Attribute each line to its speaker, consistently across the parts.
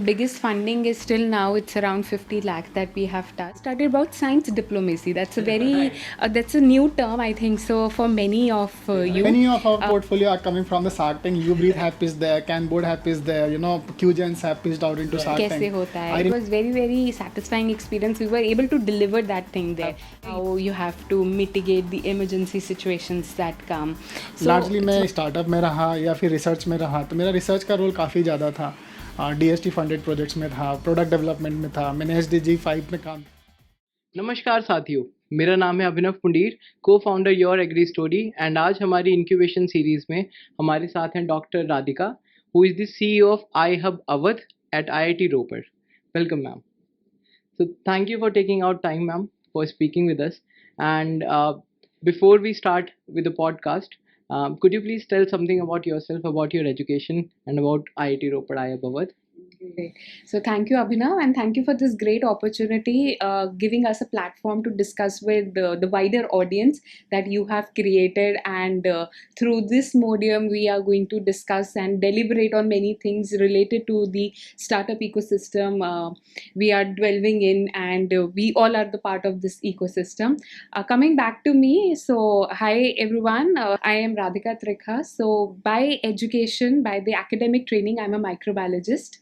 Speaker 1: biggest funding is still now it's around 50 lakh that we have studied about science diplomacy. That's a very that's a new term, I think so, for many of you.
Speaker 2: Many of our portfolio are coming from the Shark Tank. You Breathe app is there, Canboard app is there, QGen's app is out into Shark Tank.
Speaker 1: कैसे होता है? It was very satisfying experience. We were able to deliver that thing there. How you have to mitigate the emergency situations that come.
Speaker 2: Largely मैं startup में रहा या फिर research में रहा, तो मेरा रिसर्च का रोल काफ़ी ज़्यादा था. DST फंडेड प्रोजेक्ट्स में था, प्रोडक्ट डेवलपमेंट में था, मैंने SDG 5 में काम.
Speaker 3: नमस्कार साथियों, मेरा नाम है Abhinav Pundir, co founder your agri story. And आज हमारी इंक्यूबेशन सीरीज में हमारे साथ हैं doctor Radhika, who is the CEO of IHub Awadh at IIT Ropar. Welcome ma'am. So thank you for taking out time, ma'am, for speaking with us. And before we start with the podcast, could you please tell something about yourself, about your education, and about IIT Ropar IHub AWADH?
Speaker 1: Great. So thank you, Abhinav, and thank you for this great opportunity, giving us a platform to discuss with the wider audience that you have created. And through this medium, we are going to discuss and deliberate on many things related to the startup ecosystem we are delving in, and we all are the part of this ecosystem. Coming back to me, so hi everyone, I am Radhika Trikha. So by education, by the academic training, I'm a microbiologist.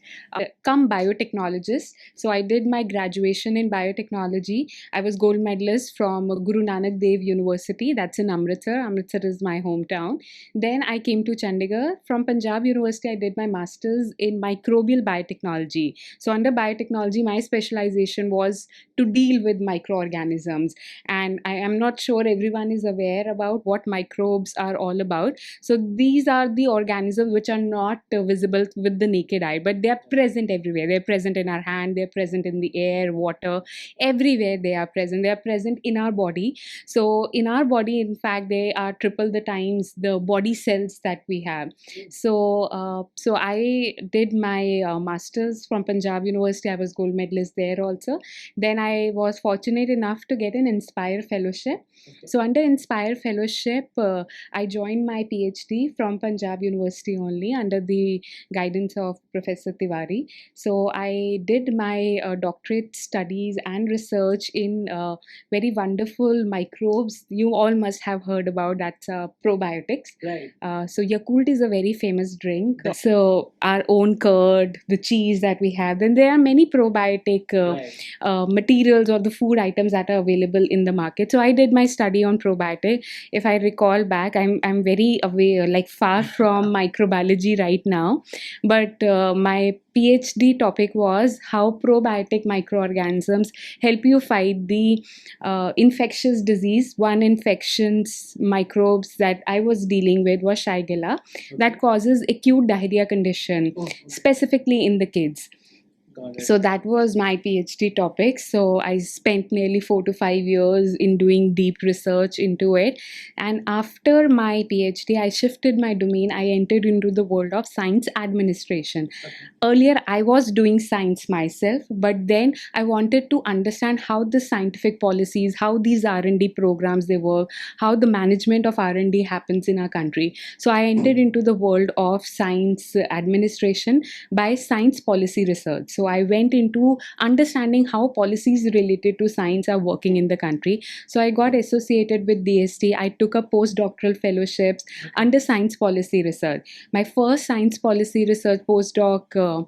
Speaker 1: Come biotechnologist. So I did my graduation in biotechnology. I was gold medalist from Guru Nanak Dev University. That's in Amritsar. Amritsar is my hometown. Then I came to Chandigarh. From Punjab University, I did my master's in microbial biotechnology. So under biotechnology, my specialization was to deal with microorganisms. And I am not sure everyone is aware about what microbes are all about. So these are the organisms which are not visible with the naked eye, but they are present everywhere. They're present in our hand, they're present in the air, water, everywhere they are present. They are present in our body. So in our body, in fact, they are triple the times the body cells that we have. So I did my master's from Punjab University. I was gold medalist there also. Then I was fortunate enough to get an Inspire Fellowship. So under Inspire Fellowship, I joined my PhD from Punjab University only under the guidance of Professor Tiwari. So I did my doctorate studies and research in very wonderful microbes. You all must have heard about that's probiotics.
Speaker 3: Right.
Speaker 1: So Yakult is a very famous drink. So our own curd, the cheese that we have, then there are many probiotic materials or the food items that are available in the market. So I did my study on probiotic. If I recall back, I'm very aware, like far from microbiology right now, but my PhD topic was how probiotic microorganisms help you fight the infectious disease. One infections microbes that I was dealing with was Shigella, that causes acute diarrhea condition, specifically in the kids. So that was my PhD topic. So I spent nearly 4 to 5 years in doing deep research into it. And after my PhD, I shifted my domain. I entered into the world of science administration. Earlier, I was doing science myself, but then I wanted to understand how the scientific policies, how these R&D programs they work, how the management of R&D happens in our country. So I entered into the world of science administration by science policy research. So I went into understanding how policies related to science are working in the country. So I got associated with DST. I took a postdoctoral fellowships under science policy research. My first science policy research postdoc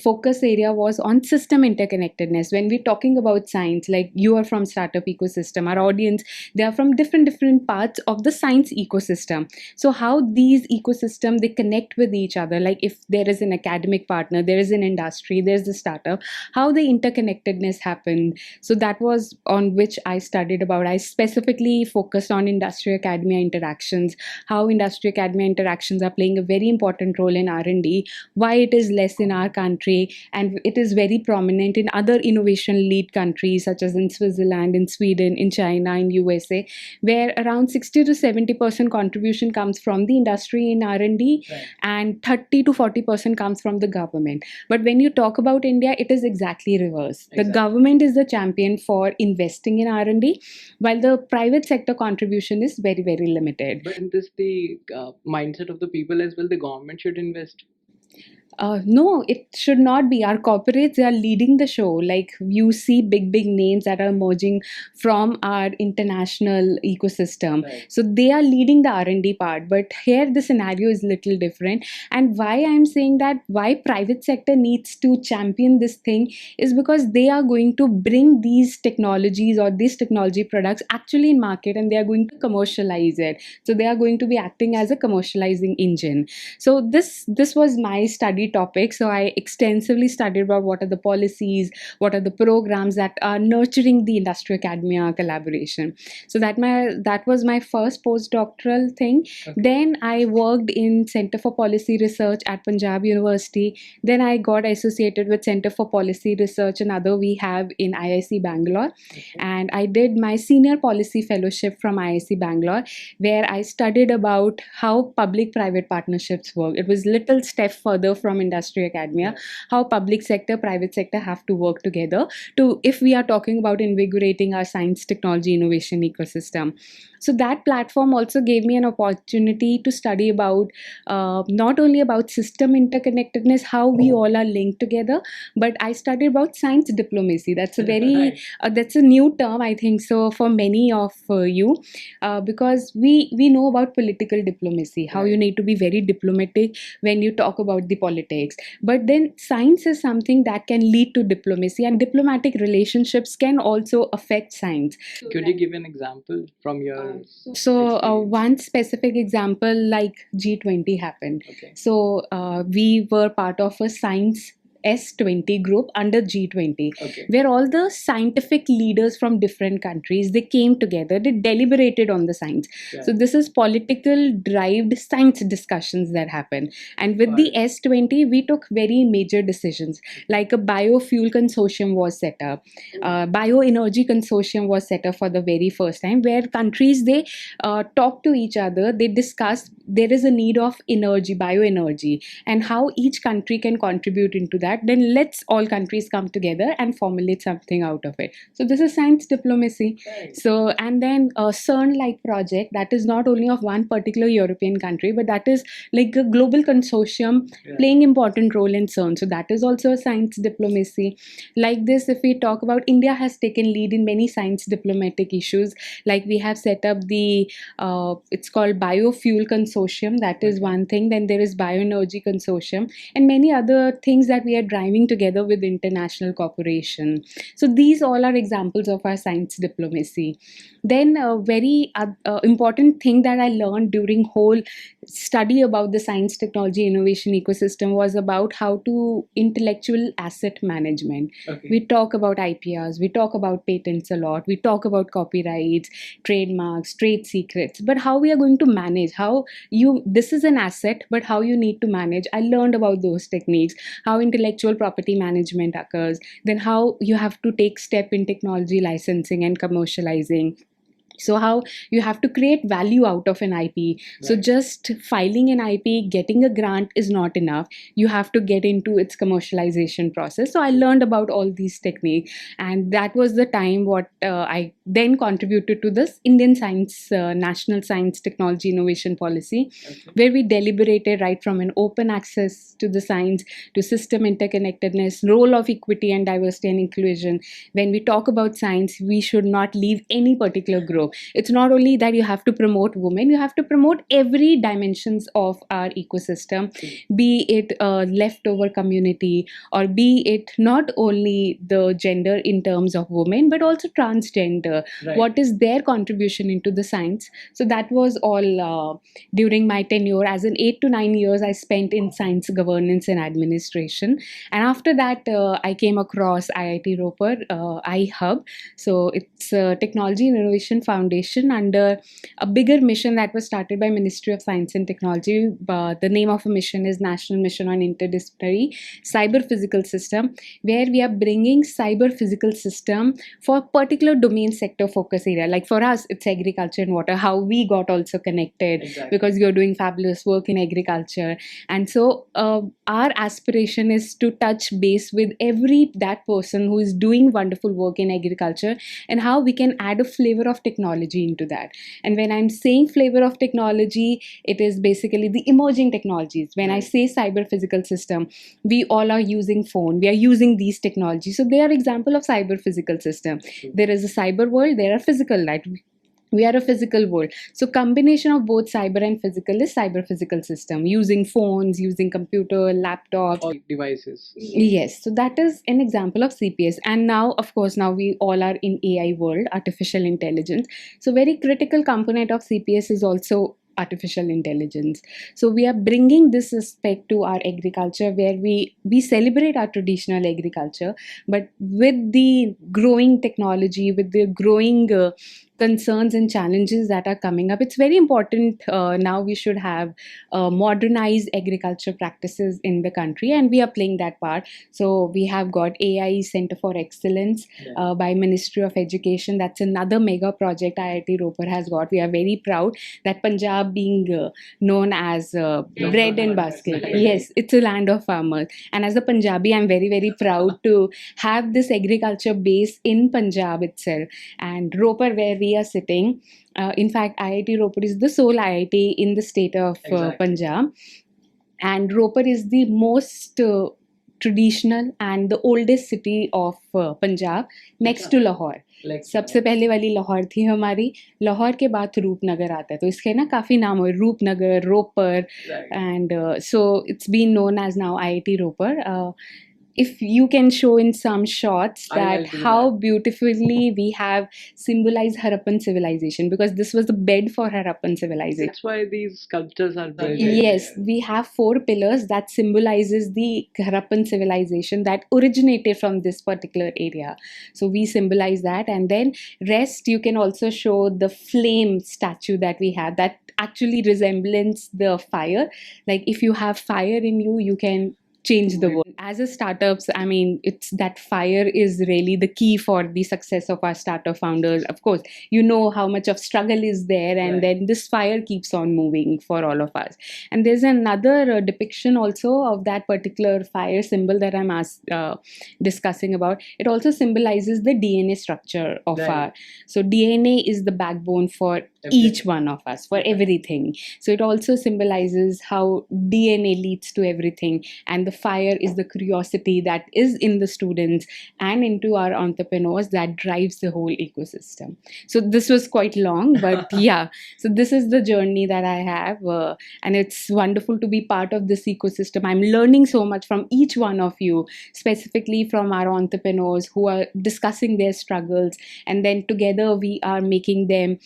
Speaker 1: focus area was on system interconnectedness. When we're talking about science, like you are from startup ecosystem, our audience, they are from different parts of the science ecosystem. So how these ecosystems, they connect with each other, like if there is an academic partner, there is an industry, there's the startup, how the interconnectedness happened. So that was on which I studied about. I specifically focused on industry academia interactions, how industry academia interactions are playing a very important role in R&D, why it is less in our country, and it is very prominent in other innovation lead countries such as in Switzerland, in Sweden, in China, in USA, where around 60 to 70% contribution comes from the industry in R&D, right, and 30 to 40% comes from the government. But when you talk about India, it is exactly reverse. Exactly. The government is the champion for investing in R&D, while the private sector contribution is very limited.
Speaker 3: But isn't this the mindset of the people as well? The government should invest.
Speaker 1: No, it should not be. Our corporates, they are leading the show. Like you see big names that are emerging from our international ecosystem.
Speaker 3: Right.
Speaker 1: So they are leading the R&D part. But here the scenario is little different. And why I'm saying that, why private sector needs to champion this thing is because they are going to bring these technologies or these technology products actually in market, and they are going to commercialize it. So they are going to be acting as a commercializing engine. So this was my study topic. So I extensively studied about what are the policies, what are the programs that are nurturing the industry academia collaboration. So that was my first postdoctoral thing.
Speaker 3: Okay.
Speaker 1: Then I worked in Center for Policy Research at Punjab University. Then I got associated with Center for Policy Research, another we have in IIC Bangalore.
Speaker 3: Okay.
Speaker 1: And I did my senior policy fellowship from IIC Bangalore, where I studied about how public-private partnerships work. It was little step further from industry academia,
Speaker 3: Yeah.
Speaker 1: how public sector, private sector have to work together to, if we are talking about invigorating our science, technology, innovation ecosystem. So that platform also gave me an opportunity to study about not only about system interconnectedness, how we all are linked together, but I studied about science diplomacy. That's a very
Speaker 3: Right.
Speaker 1: that's a new term, I think so, for many of you, because we know about political diplomacy, how you
Speaker 3: Right.
Speaker 1: need to be very diplomatic when you talk about the politics. But then science is something that can lead to diplomacy, and diplomatic relationships can also affect science.
Speaker 3: Could you give an example from your
Speaker 1: So
Speaker 3: experience?
Speaker 1: one specific example, like G20 happened.
Speaker 3: Okay.
Speaker 1: So we were part of a science S20 group under G20,
Speaker 3: Okay.
Speaker 1: where all the scientific leaders from different countries, they came together, they deliberated on the science.
Speaker 3: Right.
Speaker 1: So this is political derived science discussions that happen. And with the
Speaker 3: Got it.
Speaker 1: S20, we took very major decisions, like a biofuel consortium was set up. Bioenergy consortium was set up for the very first time, where countries, they talk to each other, they discuss there is a need of energy, bioenergy, and how each country can contribute into that. Then let's all countries come together and formulate something out of it. So this is science diplomacy.
Speaker 3: Right.
Speaker 1: So, and then a CERN-like project that is not only of one particular European country, but that is like a global consortium
Speaker 3: Yeah.
Speaker 1: playing important role in CERN. So that is also a science diplomacy. Like this, if we talk about, India has taken lead in many science diplomatic issues. Like we have set up the it's called biofuel consortium. That is
Speaker 3: Okay.
Speaker 1: one thing. Then there is bioenergy consortium, and many other things that we are driving together with international cooperation. So these all are examples of our science diplomacy. Then a very important thing that I learned during whole study about the science, technology, innovation ecosystem was about how to intellectual asset management.
Speaker 3: Okay.
Speaker 1: We talk about IPRs, we talk about patents a lot, we talk about copyrights, trademarks, trade secrets, but how we are going to manage, how you, this is an asset, but how you need to manage. I learned about those techniques, how intellectual property management occurs, then how you have to take step in technology licensing and commercializing. So how you have to create value out of an IP. So
Speaker 3: Right.
Speaker 1: just filing an IP, getting a grant is not enough. You have to get into its commercialization process. So I learned about all these techniques, and that was the time what I then contributed to this Indian Science National Science Technology Innovation Policy,
Speaker 3: Okay.
Speaker 1: where we deliberated right from an open access to the science to system interconnectedness, role of equity and diversity and inclusion. When we talk about science, we should not leave any particular group. It's not only that you have to promote women, you have to promote every dimensions of our ecosystem, be it a leftover community, or be it not only the gender in terms of women, but also transgender.
Speaker 3: Right.
Speaker 1: What is their contribution into the science? So that was all during my tenure. As in 8 to 9 years I spent in science governance and administration. And after that, I came across IIT Ropar, IHub. So it's a technology and innovation foundation under a bigger mission that was started by Ministry of Science and Technology. The name of a mission is National Mission on Interdisciplinary Cyber Physical System, where we are bringing cyber physical system for particular domain sector focus area. Like for us, it's agriculture and water, how we got also connected.
Speaker 3: Exactly.
Speaker 1: Because you're doing fabulous work in agriculture. And so our aspiration is to touch base with that person who is doing wonderful work in agriculture, and how we can add a flavor of technology technology into that. And when I'm saying flavor of technology, it is basically the emerging technologies. When I say cyber physical system, we all are using phone, we are using these technologies, so they are example of cyber physical system. There is a cyber world, there are physical, right? We are a physical world, so combination of both cyber and physical is cyber physical system, using phones, using computer, laptops,
Speaker 3: All devices.
Speaker 1: yes. So that is an example of CPS. And now, of course, now we all are in AI world, artificial intelligence. So very critical component of CPS is also artificial intelligence. So we are bringing this aspect to our agriculture, where we celebrate our traditional agriculture, but with the growing technology, with the growing concerns and challenges that are coming up, it's very important. Now we should have modernized agriculture practices in the country, and we are playing that part. So we have got AI Center for Excellence by Ministry of Education. That's another mega project IIT Ropar has got. We are very proud that Punjab being known as bread and basket. Yes, it's a land of farmers. And as a Punjabi, I'm very, very proud to have this agriculture base in Punjab itself. And Ropar, where we are sitting, in fact, IIT Ropar is the sole IIT in the state of Punjab. And Ropar is the most traditional and the oldest city of Punjab, next to Lahore. सबसे पहले वाली लाहौर थी हमारी, लाहौर के बाद रूपनगर आता है, तो इसके ना काफ़ी नाम हुए, Rupnagar, Ropar, and so it's been known as now IIT Ropar. If you can show in some shots that how beautifully we have symbolized Harappan civilization, because this was the bed for Harappan civilization.
Speaker 3: That's why these sculptures are built.
Speaker 1: Yes, we have 4 pillars that symbolizes the Harappan civilization that originated from this particular area. So we symbolize that, and then rest you can also show the flame statue that we have that actually resembles the fire. Like if you have fire in you, you can change the world. As a startups, I mean, it's that fire is really the key for the success of our startup founders. Of course, you know how much of struggle is there, and then this fire keeps on moving for all of us. And there's another depiction also of that particular fire symbol that I'm discussing about. It also symbolizes the DNA structure of our. So DNA is the backbone for each one of us, for everything. So it also symbolizes how DNA leads to everything, and the fire is the curiosity that is in the students and into our entrepreneurs that drives the whole ecosystem. So this was quite long, but yeah, so this is the journey that I have, and it's wonderful to be part of this ecosystem. I'm learning so much from each one of you, specifically from our entrepreneurs who are discussing their struggles, and then together we are making them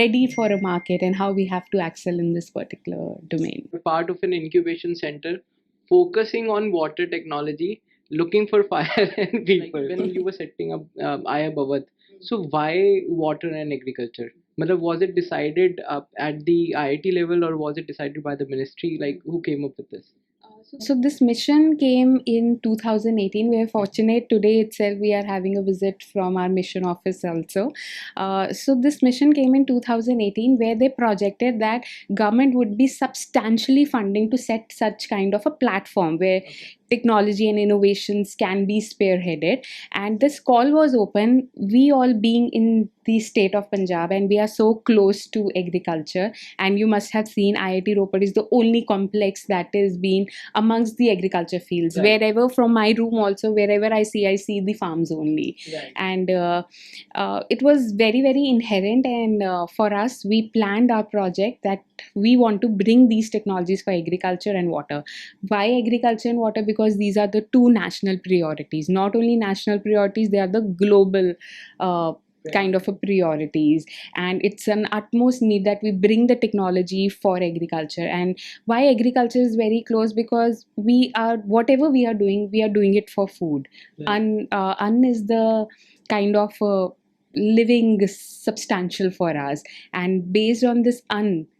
Speaker 1: ready for a market and how we have to excel in this particular domain.
Speaker 3: Part of an incubation center focusing on water technology, looking for fire and people. Like when you were setting up IHub AWADH, so why water and agriculture? Was it decided at the IIT level, or was it decided by the ministry? Like who came up with this?
Speaker 1: So this mission came in 2018. We are fortunate today itself we are having a visit from our mission office also. So this mission came in 2018, where they projected that government would be substantially funding to set such kind of a platform where technology and innovations can be spearheaded. And this call was open, we all being in the state of Punjab, and we are so close to agriculture, and you must have seen IIT Ropar is the only complex that is being amongst the agriculture fields. Wherever, from my room also, wherever I see the farms only. And it was very, very inherent, and for us, we planned our project that we want to bring these technologies for agriculture and water. Why agriculture and water? Because these are the 2 national priorities. Not only national priorities, they are the global kind of a priorities, and it's an utmost need that we bring the technology for agriculture. And why agriculture is very close? Because we are, whatever we are doing it for food. Un is the kind of living substantial for us, and based on this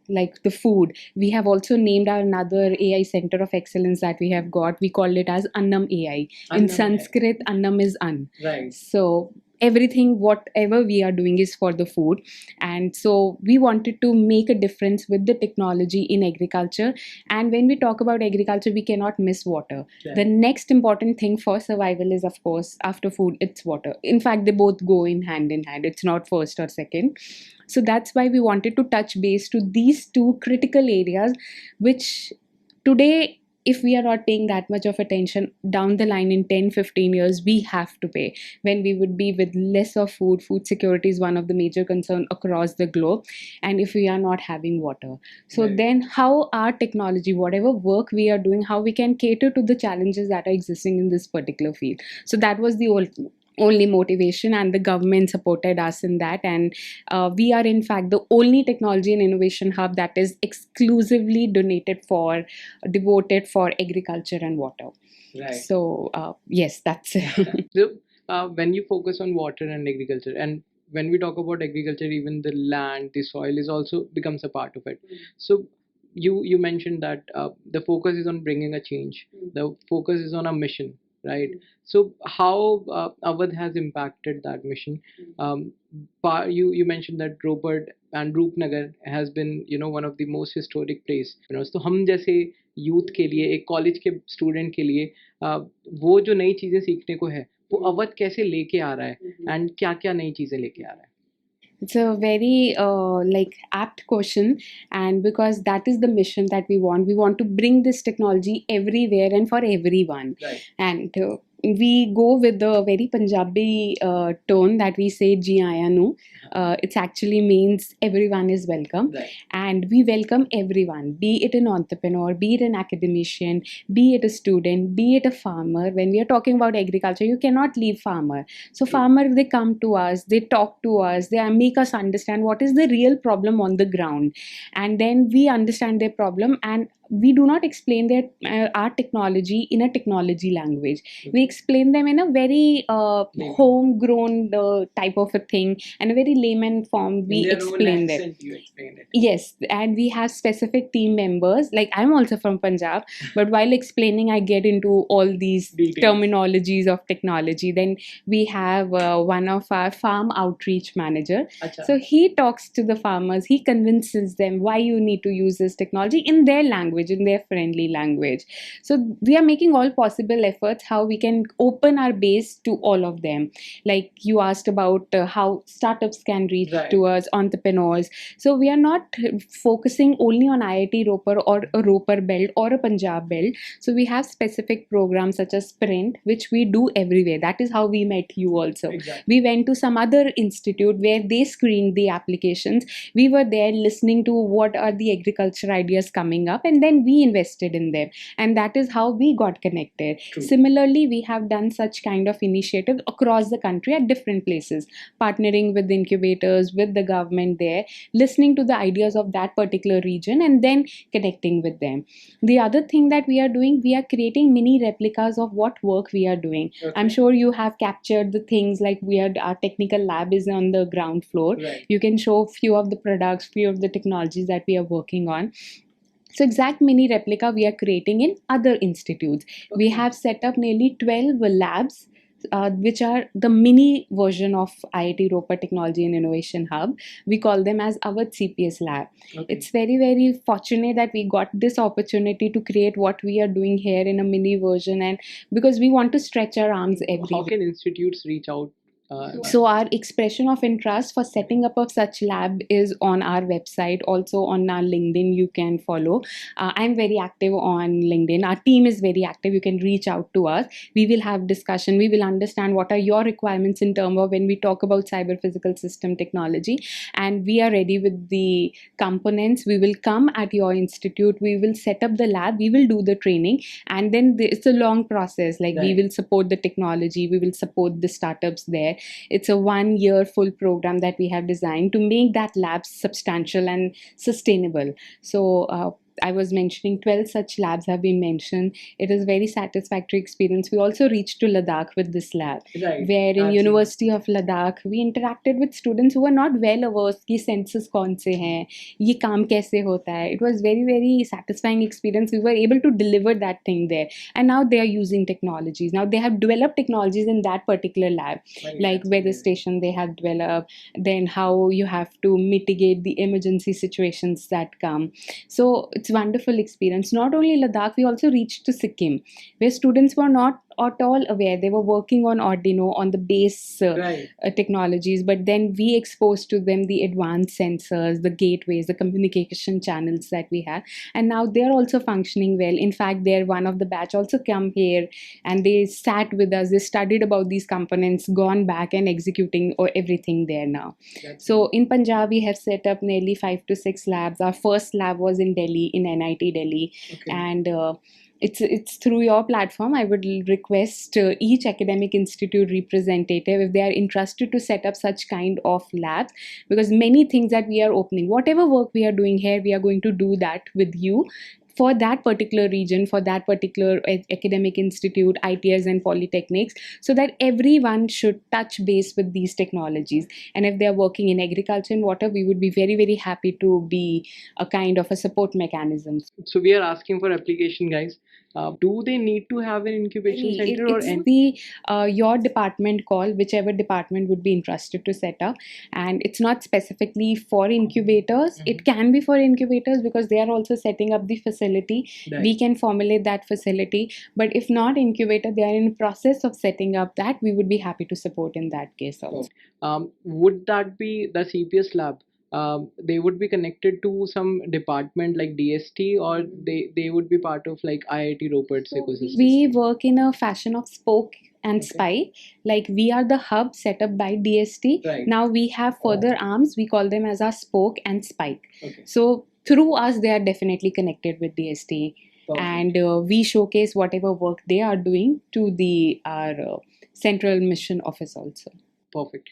Speaker 1: like the food, we have also named our another AI center of excellence that we have got. We call it as Annam AI. In Sanskrit, Annam is An.
Speaker 3: Right.
Speaker 1: So everything, whatever we are doing is for the food. And so we wanted to make a difference with the technology in agriculture. And when we talk about agriculture, we cannot miss water. The next important thing for survival is, of course, after food, it's water. In fact, they both go in hand, it's not first or second. So that's why we wanted to touch base to these two critical areas, which today, if we are not paying that much of attention, down the line in 10-15 years we have to pay, when we would be with less of food security is one of the major concern across the globe, and if we are not having water. So
Speaker 3: Right.
Speaker 1: then how our technology, whatever work we are doing, how we can cater to the challenges that are existing in this particular field. So that was the only motivation, and the government supported us in that. And we are in fact the only technology and innovation hub that is exclusively devoted for agriculture and water.
Speaker 3: Right.
Speaker 1: So yes, that's it.
Speaker 3: So when you focus on water and agriculture, and when we talk about agriculture, even the land, the soil is also becomes a part of it. So you mentioned that the focus is on bringing a change. The focus is on a mission, right? So how Awadh has impacted that mission? You mentioned that Ropar and Roopnagar has been one of the most historic place. So हम जैसे youth के लिए, एक college के student के लिए वो जो नई चीजें सीखने को है, वो अवध कैसे लेके आ रहा है, एंड क्या क्या नई चीजें लेके आ रहा है?
Speaker 1: It's a very apt question, and because that is the mission that we want to bring this technology everywhere and for everyone.
Speaker 3: Right.
Speaker 1: And we go with the very Punjabi tone that we say "Ji aaya nu." It actually means everyone is welcome,
Speaker 3: Right.
Speaker 1: and we welcome everyone, be it an entrepreneur, be it an academician, be it a student, be it a farmer. When we are talking about agriculture, you cannot leave farmer. So farmer, they come to us, they talk to us, they make us understand what is the real problem on the ground, and then we understand their problem, and we do not explain their our technology in a technology language. We explain them in a very homegrown type of a thing, and a very layman form. We
Speaker 3: In their own
Speaker 1: explain them.
Speaker 3: accent, you explain it.
Speaker 1: Yes, and we have specific team members. Like, I'm also from Punjab, but while explaining, I get into all these
Speaker 3: Details.
Speaker 1: terminologies of technology. Then we have one of our farm outreach manager.
Speaker 3: Acha.
Speaker 1: So he talks to the farmers. He convinces them why you need to use this technology in their language, in their friendly language. So we are making all possible efforts how we can open our base to all of them. Like you asked about how startups can reach
Speaker 3: Right.
Speaker 1: to us, entrepreneurs. So we are not focusing only on IIT Ropar or a Ropar belt or a Punjab belt. So we have specific programs such as Sprint, which we do everywhere. That is how we met you also.
Speaker 3: Exactly.
Speaker 1: We went to some other institute where they screened the applications. We were there listening to what are the agriculture ideas coming up, and then we invested in them. And that is how we got connected.
Speaker 3: True.
Speaker 1: Similarly, we have done such kind of initiatives across the country at different places, partnering with incubators, with the government there, listening to the ideas of that particular region, and then connecting with them. The other thing that we are doing, we are creating mini replicas of what work we are doing.
Speaker 3: Okay.
Speaker 1: I'm sure you have captured the things like our technical lab is on the ground floor.
Speaker 3: Right.
Speaker 1: You can show few of the products, few of the technologies that we are working on. So exact mini replica we are creating in other institutes. We have set up nearly 12 labs, which are the mini version of IIT Ropar Technology and Innovation Hub. We call them as Awadh CPS Lab.
Speaker 3: Okay.
Speaker 1: It's very, very fortunate that we got this opportunity to create what we are doing here in a mini version, and because we want to stretch our arms
Speaker 3: How
Speaker 1: everywhere.
Speaker 3: can institutes reach out?
Speaker 1: So our expression of interest for setting up of such lab is on our website, also on our LinkedIn. You can follow. I'm very active on LinkedIn. Our team is very active. You can reach out to us. We will have discussion. We will understand what are your requirements in terms of when we talk about cyber physical system technology, and we are ready with the components. We will come at your institute. We will set up the lab. We will do the training, and then it's a long process. Like we
Speaker 3: Right.
Speaker 1: will support the technology. We will support the startups there. It's a 1 year full program that we have designed to make that lab substantial and sustainable. So I was mentioning 12 such labs have been mentioned. It is very satisfactory experience. We also reached to Ladakh with this lab,
Speaker 3: Right.
Speaker 1: where in
Speaker 3: Absolutely.
Speaker 1: University of Ladakh we interacted with students who were not well versed कि census कौन से हैं, ये काम कैसे होता है. It was very satisfying experience. We were able to deliver that thing there, and now they are using technologies. Now they have developed technologies in that particular lab, like weather station they have developed, then how you have to mitigate the emergency situations that come. So it's wonderful experience. Not only Ladakh, we also reached to Sikkim, where students were not at all aware. They were working on Arduino, on the base
Speaker 3: Right.
Speaker 1: technologies, but then we exposed to them the advanced sensors, the gateways, the communication channels that we have, and now they're also functioning well. In fact, they're one of the batch also come here, and they sat with us. They studied about these components, gone back and executing or everything there now. So in Punjab, we have set up nearly 5 to 6 labs. Our first lab was in Delhi, in NIT Delhi,
Speaker 3: Okay.
Speaker 1: and it's through your platform. I would request each academic institute representative, if they are interested to set up such kind of labs, because many things that we are opening, whatever work we are doing here, we are going to do that with you for that particular region, for that particular academic institute, ITS and polytechnics, so that everyone should touch base with these technologies. And if they are working in agriculture and water, we would be very happy to be a kind of a support mechanism.
Speaker 3: So we are asking for application, guys. Do they need to have an incubation center or
Speaker 1: It's
Speaker 3: any?
Speaker 1: the your department call, whichever department would be interested to set up, and it's not specifically for incubators. It can be for incubators because they are also setting up the facility.
Speaker 3: Right.
Speaker 1: We can formulate that facility, but if not incubator, they are in process of setting up that. We would be happy to support in that case also.
Speaker 3: Would that be the CPS lab? They would be connected to some department like DST, or they would be part of like IIT Ropar's ecosystem.
Speaker 1: We work in a fashion of spoke and spike. Like we are the hub set up by DST.
Speaker 3: Right.
Speaker 1: Now we have further arms. We call them as our spoke and spike.
Speaker 3: Okay.
Speaker 1: So through us, they are definitely connected with DST,
Speaker 3: Perfect.
Speaker 1: and we showcase whatever work they are doing to the our central mission office also.
Speaker 3: Perfect.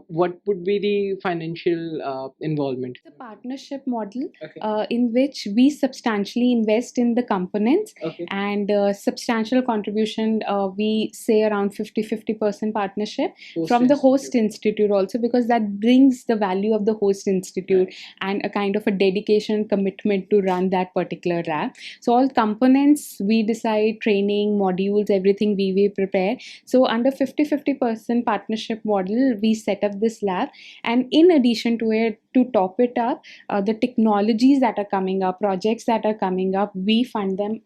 Speaker 3: What would be the financial involvement?
Speaker 1: It's a partnership model
Speaker 3: Okay.
Speaker 1: in which we substantially invest in the components,
Speaker 3: Okay.
Speaker 1: and substantial contribution, we say around 50% partnership from the host institute also, because that brings the value of the host institute and a kind of a dedication commitment to run that particular lab. So all components we decide, training modules, everything we will prepare. So under 50% partnership model, we set up this lab, and in addition to it, to top it up, the technologies that are coming up, projects that are coming up, we fund them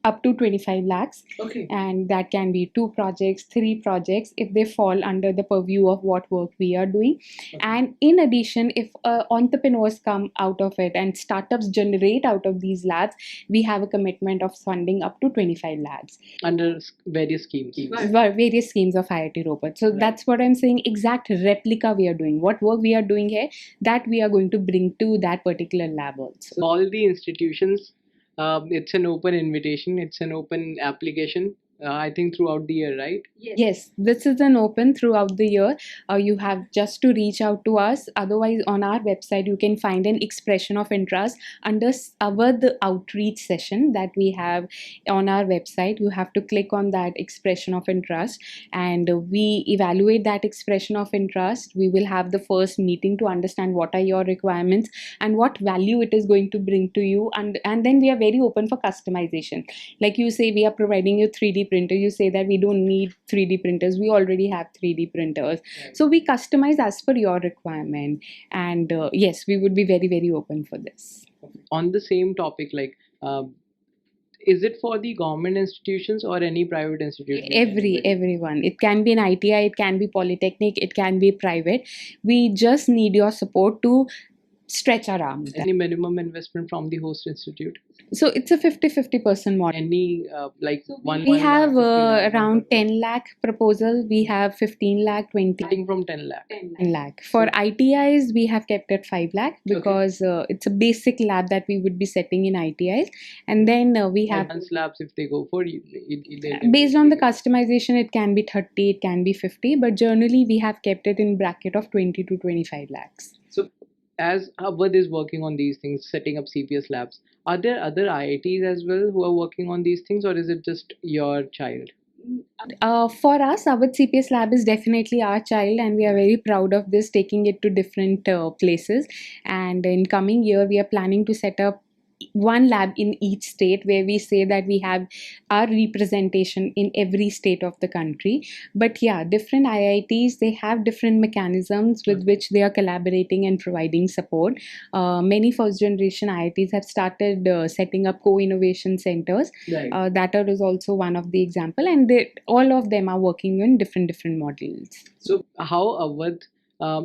Speaker 1: up to 25 lakhs.
Speaker 3: Okay.
Speaker 1: And that can be 2 projects, 3 projects, if they fall under the purview of what work we are doing.
Speaker 3: Okay.
Speaker 1: And in addition, if entrepreneurs come out of it and startups generate out of these labs, we have a commitment of funding up to 25 lakhs
Speaker 3: Under various schemes.
Speaker 1: various schemes of IIT Ropar. So that's what I'm saying, exact replica we are doing. What work we are doing here, that we are going to bring to that particular lab also.
Speaker 3: All the institutions, it's an open invitation, it's an open application, I think throughout the year, right?
Speaker 1: Yes, this is an open throughout the year. You have just to reach out to us. Otherwise, on our website, you can find an expression of interest under the outreach session that we have on our website. You have to click on that expression of interest, and we evaluate that expression of interest. We will have the first meeting to understand what are your requirements and what value it is going to bring to you, and then we are very open for customization. Like you say, we are providing you 3D printer. You say that we don't need 3D printers. We already have 3D printers.
Speaker 3: Right.
Speaker 1: So we customize as per your requirement. And yes, we would be very open for this.
Speaker 3: On the same topic, like, is it for the government institutions or any private institution?
Speaker 1: Everyone. It can be an ITI, it can be polytechnic, it can be private. We just need your support to stretch our arms.
Speaker 3: Any minimum investment from the host institute?
Speaker 1: So it's a 50% model.
Speaker 3: Any like
Speaker 1: We have around 10 lakh proposal. We have 15 lakh, 20
Speaker 3: starting from 10 lakh.
Speaker 1: 10 lakh. For ITIs, we have kept at 5 lakh because it's a basic lab that we would be setting in ITIs. And then we have,
Speaker 3: Advanced labs, if they go for
Speaker 1: based on the customization, it can be 30, it can be 50, but generally we have kept it in bracket of 20 to 25 lakhs.
Speaker 3: So as Awadh is working on these things, setting up CPS labs, are there other IITs as well who are working on these things, or is it just your child?
Speaker 1: For us, our CPS lab is definitely our child, and we are very proud of this, taking it to different places. And in coming year, we are planning to set up one lab in each state, where we say that we have our representation in every state of the country. But yeah, different IITs, they have different mechanisms with which they are collaborating and providing support. Many first generation IITs have started setting up co-innovation centers.
Speaker 3: Right.
Speaker 1: That is also one of the example, and all of them are working on different models.
Speaker 3: So how Awadh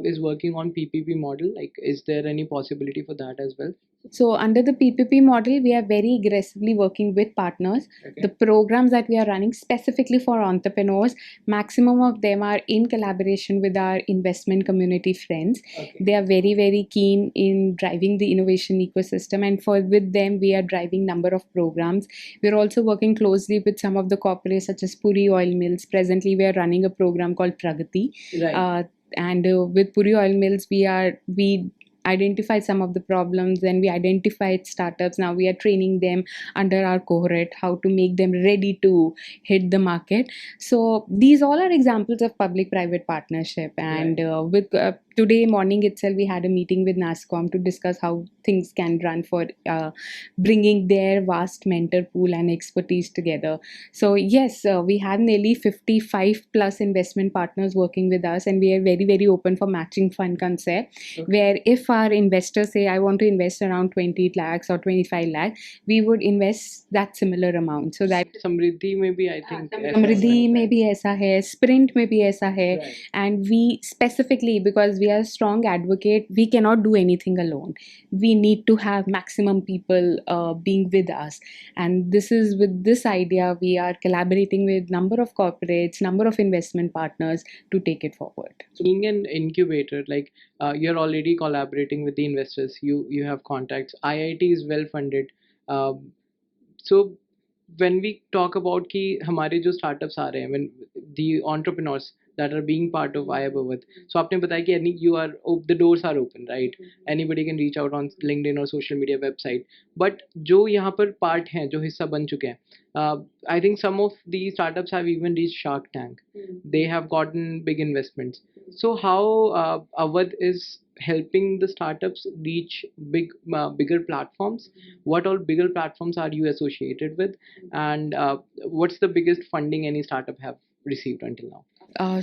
Speaker 3: is working on PPP model? Like, is there any possibility for that as well?
Speaker 1: So under the PPP model, we are very aggressively working with partners.
Speaker 3: Okay.
Speaker 1: The programs that we are running specifically for entrepreneurs, maximum of them are in collaboration with our investment community friends.
Speaker 3: Okay.
Speaker 1: They are very keen in driving the innovation ecosystem, and for with them we are driving number of programs. We are also working closely with some of the corporates such as Puri Oil Mills. Presently, we are running a program called Pragati.
Speaker 3: Right.
Speaker 1: And with Puri Oil Mills, we identified some of the problems, and we identified startups. Now we are training them under our cohort how to make them ready to hit the market. So these all are examples of public private partnership. And with today morning itself, we had a meeting with NASSCOM to discuss how things can run for bringing their vast mentor pool and expertise together. So yes, we have nearly 55 plus investment partners working with us, and we are very open for matching fund concept.
Speaker 3: Okay.
Speaker 1: Where if our investors say, I want to invest around 20 lakhs or 25 lakhs, we would invest that similar amount. So that
Speaker 3: Samriddhi में भी I think
Speaker 1: Samriddhi में भी ऐसा है, Sprint में भी ऐसा है.
Speaker 3: Right.
Speaker 1: And we specifically, because we are a strong advocate, we cannot do anything alone. We need to have maximum people being with us. And this is with this idea, we are collaborating with number of corporates, number of investment partners to take it forward.
Speaker 3: So being an incubator, like you're already collaborating with the investors, you have contacts, IIT is well funded. So when we talk about कि हमारे जो startups आ रहे हैं, when the entrepreneurs that are being part of IHub AWADH, so आपने बताया कि the doors are open, right? Anybody can reach out on LinkedIn or social media website. But जो यहाँ पर part हैं, जो हिस्सा बन चुके हैं, I think some of these startups have even reached Shark Tank. They have gotten big investments. So how AWADH is helping the startups reach bigger platforms? What all bigger platforms are you associated with, and what's the biggest funding any startup have received until now?
Speaker 1: I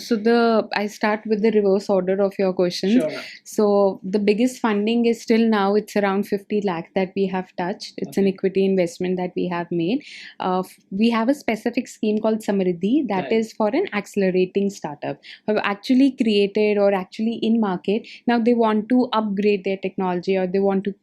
Speaker 1: start with the reverse order of your questions.
Speaker 3: Sure.
Speaker 1: So the biggest funding is still now it's around 50 lakh that we have touched. It's an equity investment that we have made. We have a specific scheme called Samriddhi that
Speaker 3: Right.
Speaker 1: is for an accelerating startup who have actually created or actually in market. Now they want to upgrade their technology, or they want to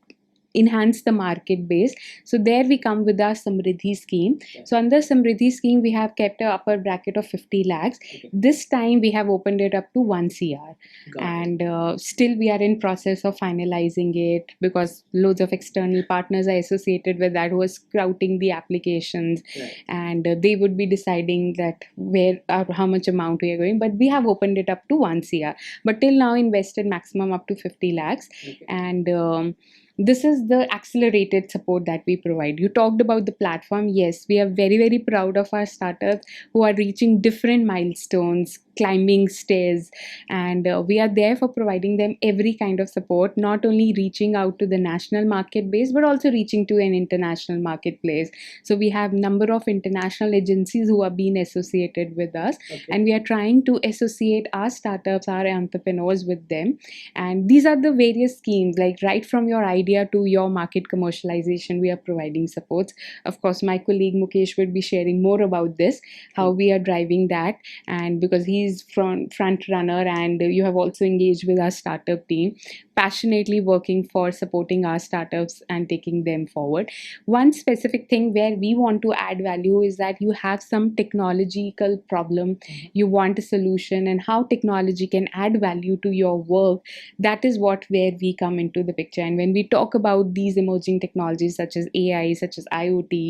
Speaker 1: enhance the market base. So there we come with our Samriddhi scheme.
Speaker 3: Yeah.
Speaker 1: So under Samriddhi scheme, we have kept a upper bracket of 50 lakhs.
Speaker 3: Okay.
Speaker 1: This time we have opened it up to 1 CR.
Speaker 3: Got it.
Speaker 1: And still we are in process of finalizing it, because loads of external partners are associated with that who are scouting the applications.
Speaker 3: Right.
Speaker 1: And they would be deciding that where or how much amount we are going. But we have opened it up to 1 CR. But till now invested maximum up to 50 lakhs.
Speaker 3: Okay.
Speaker 1: And this is the accelerated support that we provide. You talked about the platform. Yes, we are very proud of our startups who are reaching different milestones, climbing stairs, and we are there for providing them every kind of support, not only reaching out to the national market base, but also reaching to an international marketplace. So we have number of international agencies who are being associated with us.
Speaker 3: Okay.
Speaker 1: And we are trying to associate our startups, our entrepreneurs with them. And these are the various schemes, like right from your idea to your market commercialization, we are providing supports. Of course, my colleague Mukesh would be sharing more about this, how we are driving that. And because he's front runner, and you have also engaged with our startup team, passionately working for supporting our startups and taking them forward. One specific thing where we want to add value is that you have some technological problem, you want a solution, and how technology can add value to your work. That is where we come into the picture. And when we talk about these emerging technologies such as AI, such as IoT,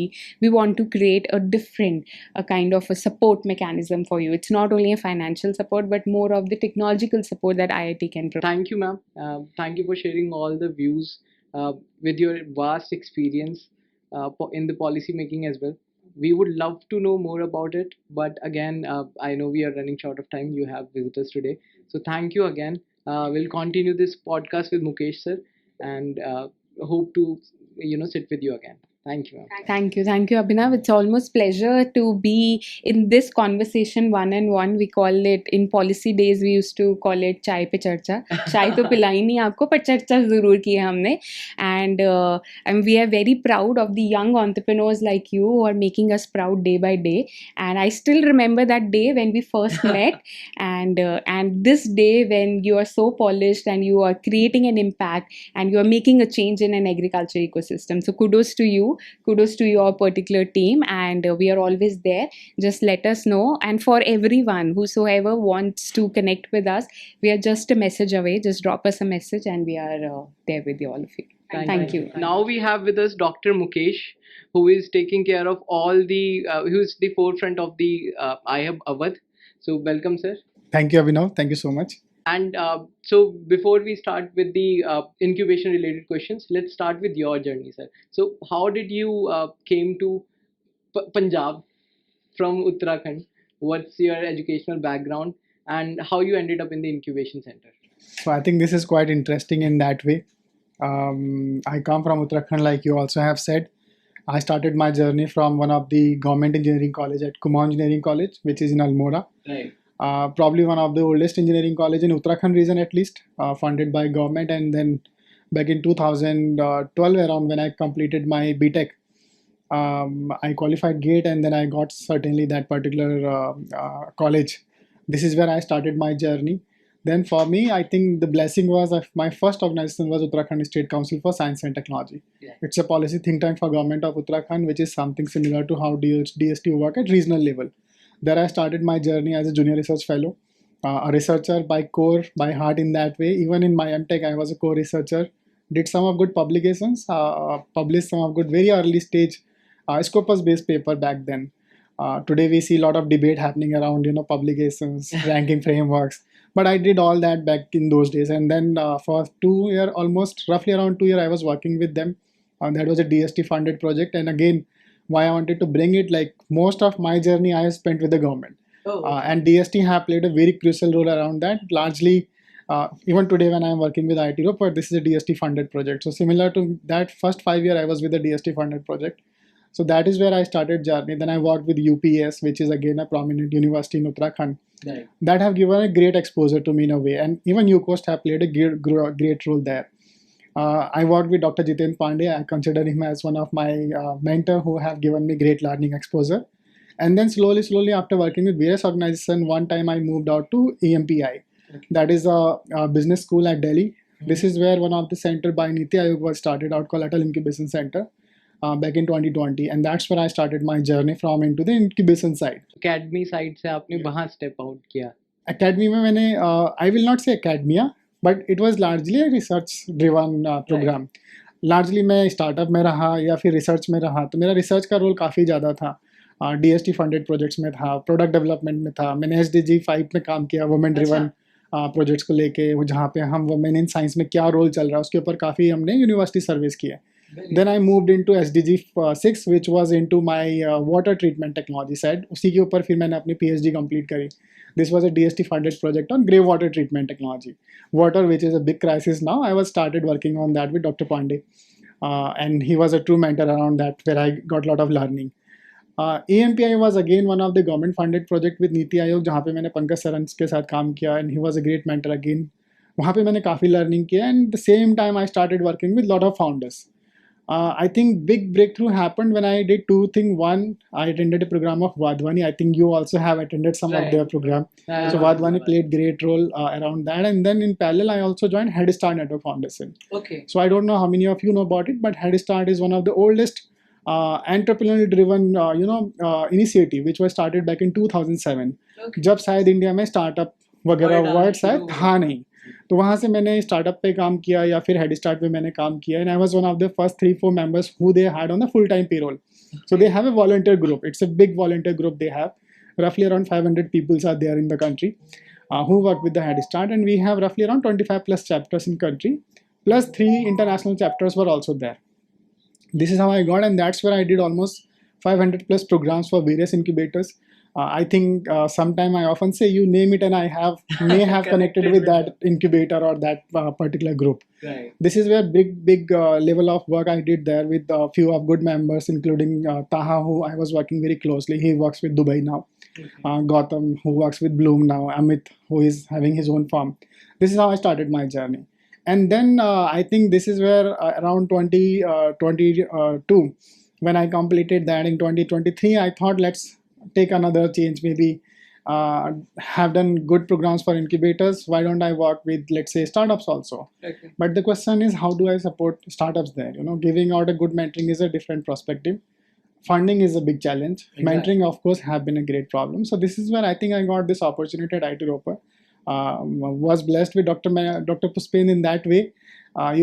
Speaker 1: we want to create a different kind of a support mechanism for you. It's not only a financial support, but more of the technological support that IIT can provide.
Speaker 3: Thank you, ma'am. Thank you for sharing all the views with your vast experience in the policy making as well. We would love to know more about it, but again, I know we are running short of time. You have visitors today, so thank you again. We'll continue this podcast with Mukesh sir, and hope to sit with you again. Thank you, ma'am.
Speaker 1: Thank you, Abhinav. It's almost pleasure to be in this conversation one-on-one. We call it in policy days. We used to call it चाय पे चर्चा. चाय तो पिलाई नहीं आपको, पर चर्चा जरूर की है हमने. And we are very proud of the young entrepreneurs like you who are making us proud day by day. And I still remember that day when we first met, and this day when you are so polished and you are creating an impact and you are making a change in an agriculture ecosystem. So kudos to you. Kudos to your particular team, and we are always there. Just let us know. And for everyone whosoever wants to connect with us, we are just a message away. Just drop us a message and we are there with you, all of you. Thank you.
Speaker 3: Now we have with us Dr. Mukesh, who is taking care of all the who is the forefront of the IHub AWADH. So welcome, sir.
Speaker 2: Thank you, Abhinav. Thank you so much.
Speaker 3: And so before we start with the incubation related questions, let's start with your journey, sir. So how did you came to Punjab from Uttarakhand? What's your educational background and how you ended up in the incubation center?
Speaker 2: So I think this is quite interesting in that way. I come from Uttarakhand, like you also have said. I started my journey from one of the government engineering college at Kumaon Engineering College, which is in Almora.
Speaker 3: Right.
Speaker 2: Probably one of the oldest engineering college in Uttarakhand region at least, funded by government. And then back in 2012 around when I completed my BTech, I qualified GATE and then I got certainly that particular college. This is where I started my journey. Then for me, I think the blessing was my first organization was Uttarakhand State Council for Science and Technology. Yeah. It's a policy think tank for government of Uttarakhand, which is something similar to how DST work at regional level. There I started my journey as a junior research fellow, a researcher by core, by heart in that way. Even in my MTech, I was a core researcher, did some of good publications, published some of good very early stage Scopus-based paper back then. Today we see a lot of debate happening around publications, ranking frameworks. But I did all that back in those days. And then for 2 years, almost roughly around 2 years, I was working with them. That was a DST funded project. And again, why I wanted to bring it, like most of my journey I have spent with the government. And DST have played a very crucial role around that. Largely, even today when I'm working with IT Ropar, this is a DST funded project. So similar to that first 5 years I was with the DST funded project. So that is where I started journey. Then I worked with UPS, which is again a prominent university in Uttarakhand. Right. That have given a great exposure to me in a way. And even UCoast have played a great role there. I worked with Dr. Jiten Pandey. I consider him as one of my mentor who have given me great learning exposure. And then slowly after working with various organizations, one time I moved out to EMPI. Okay. That is a business school at Delhi. Mm-hmm. This is where one of the center by Niti Aayog was started out called Atal Incubation Center back in 2020. And that's where I started my journey from into the incubation side.
Speaker 3: Academy side से आपने वहाँ step out किया.
Speaker 2: Academy में मैंने I will not say academia, but it was largely a research driven program. Right. Largely मैं startup में रहा या फिर research में रहा, तो मेरा research का role काफ़ी ज़्यादा था. DST funded projects में था, product development में था, मैंने SDG 5 में काम किया, women driven projects को लेके, जहाँ पे हम women in science में क्या role चल रहा है उसके ऊपर काफ़ी हमने university surveys किए. Then I moved into SDG 6, which was into my water treatment technology side. उसी के ऊपर फिर मैंने अपनी PhD complete करी. This was a DST funded project on grey water treatment technology. Water, which is a big crisis now. I was started working on that with Dr. Pandey. And he was a true mentor around that where I got a lot of learning. EMPI was again one of the government funded project with Niti Aayog जहाँ पे मैंने पंकज सरन के साथ काम किया and he was a great mentor again. वहाँ पे मैंने काफ़ी learning किया and the same time I started working with lot of founders. I think big breakthrough happened when I did two things. One, I attended a program of Vadhwani. I think you also have attended some of their program. So Vadhwani played great role around that. And then in parallel, I also joined Head Start Network Foundation. Okay. So I don't know how many of you know about it, but Head Start is one of the oldest entrepreneurial driven initiative which was started back in 2007. जब शायद India में startup वगैरह word शायद था नहीं, तो वहाँ से मैंने स्टार्टअप पे काम किया या फिर हेड स्टार्ट पे मैंने काम किया, and I was one of the first 3-4 members who they had on a full time payroll. So they have a volunteer group. It's a big volunteer group they have. Roughly around 500 people are there in the country who work with the head start, and we have roughly around 25 plus chapters in country, plus 3 international chapters were also there. This is how I got, and that's where I did almost 500 plus programs for various incubators. I think sometime I often say, you name it and I may have connected with that incubator or that particular group.
Speaker 3: Right.
Speaker 2: This is where big level of work I did there with a few of good members, including Taha, who I was working very closely. He works with Dubai now.
Speaker 3: Okay.
Speaker 2: Gautam, who works with Bloom now. Amit, who is having his own farm. This is how I started my journey. And then I think this is where around 2022, when I completed that in 2023, I thought, let's take another change, maybe have done good programs for incubators. Why don't I work with, let's say, startups also?
Speaker 3: Okay.
Speaker 2: But the question is, how do I support startups there? Giving out a good mentoring is a different perspective. Funding is a big challenge.
Speaker 3: Exactly.
Speaker 2: Mentoring, of course, have been a great problem. So this is where I think I got this opportunity at IT Ropar. Was blessed with Dr. Puspin in that way.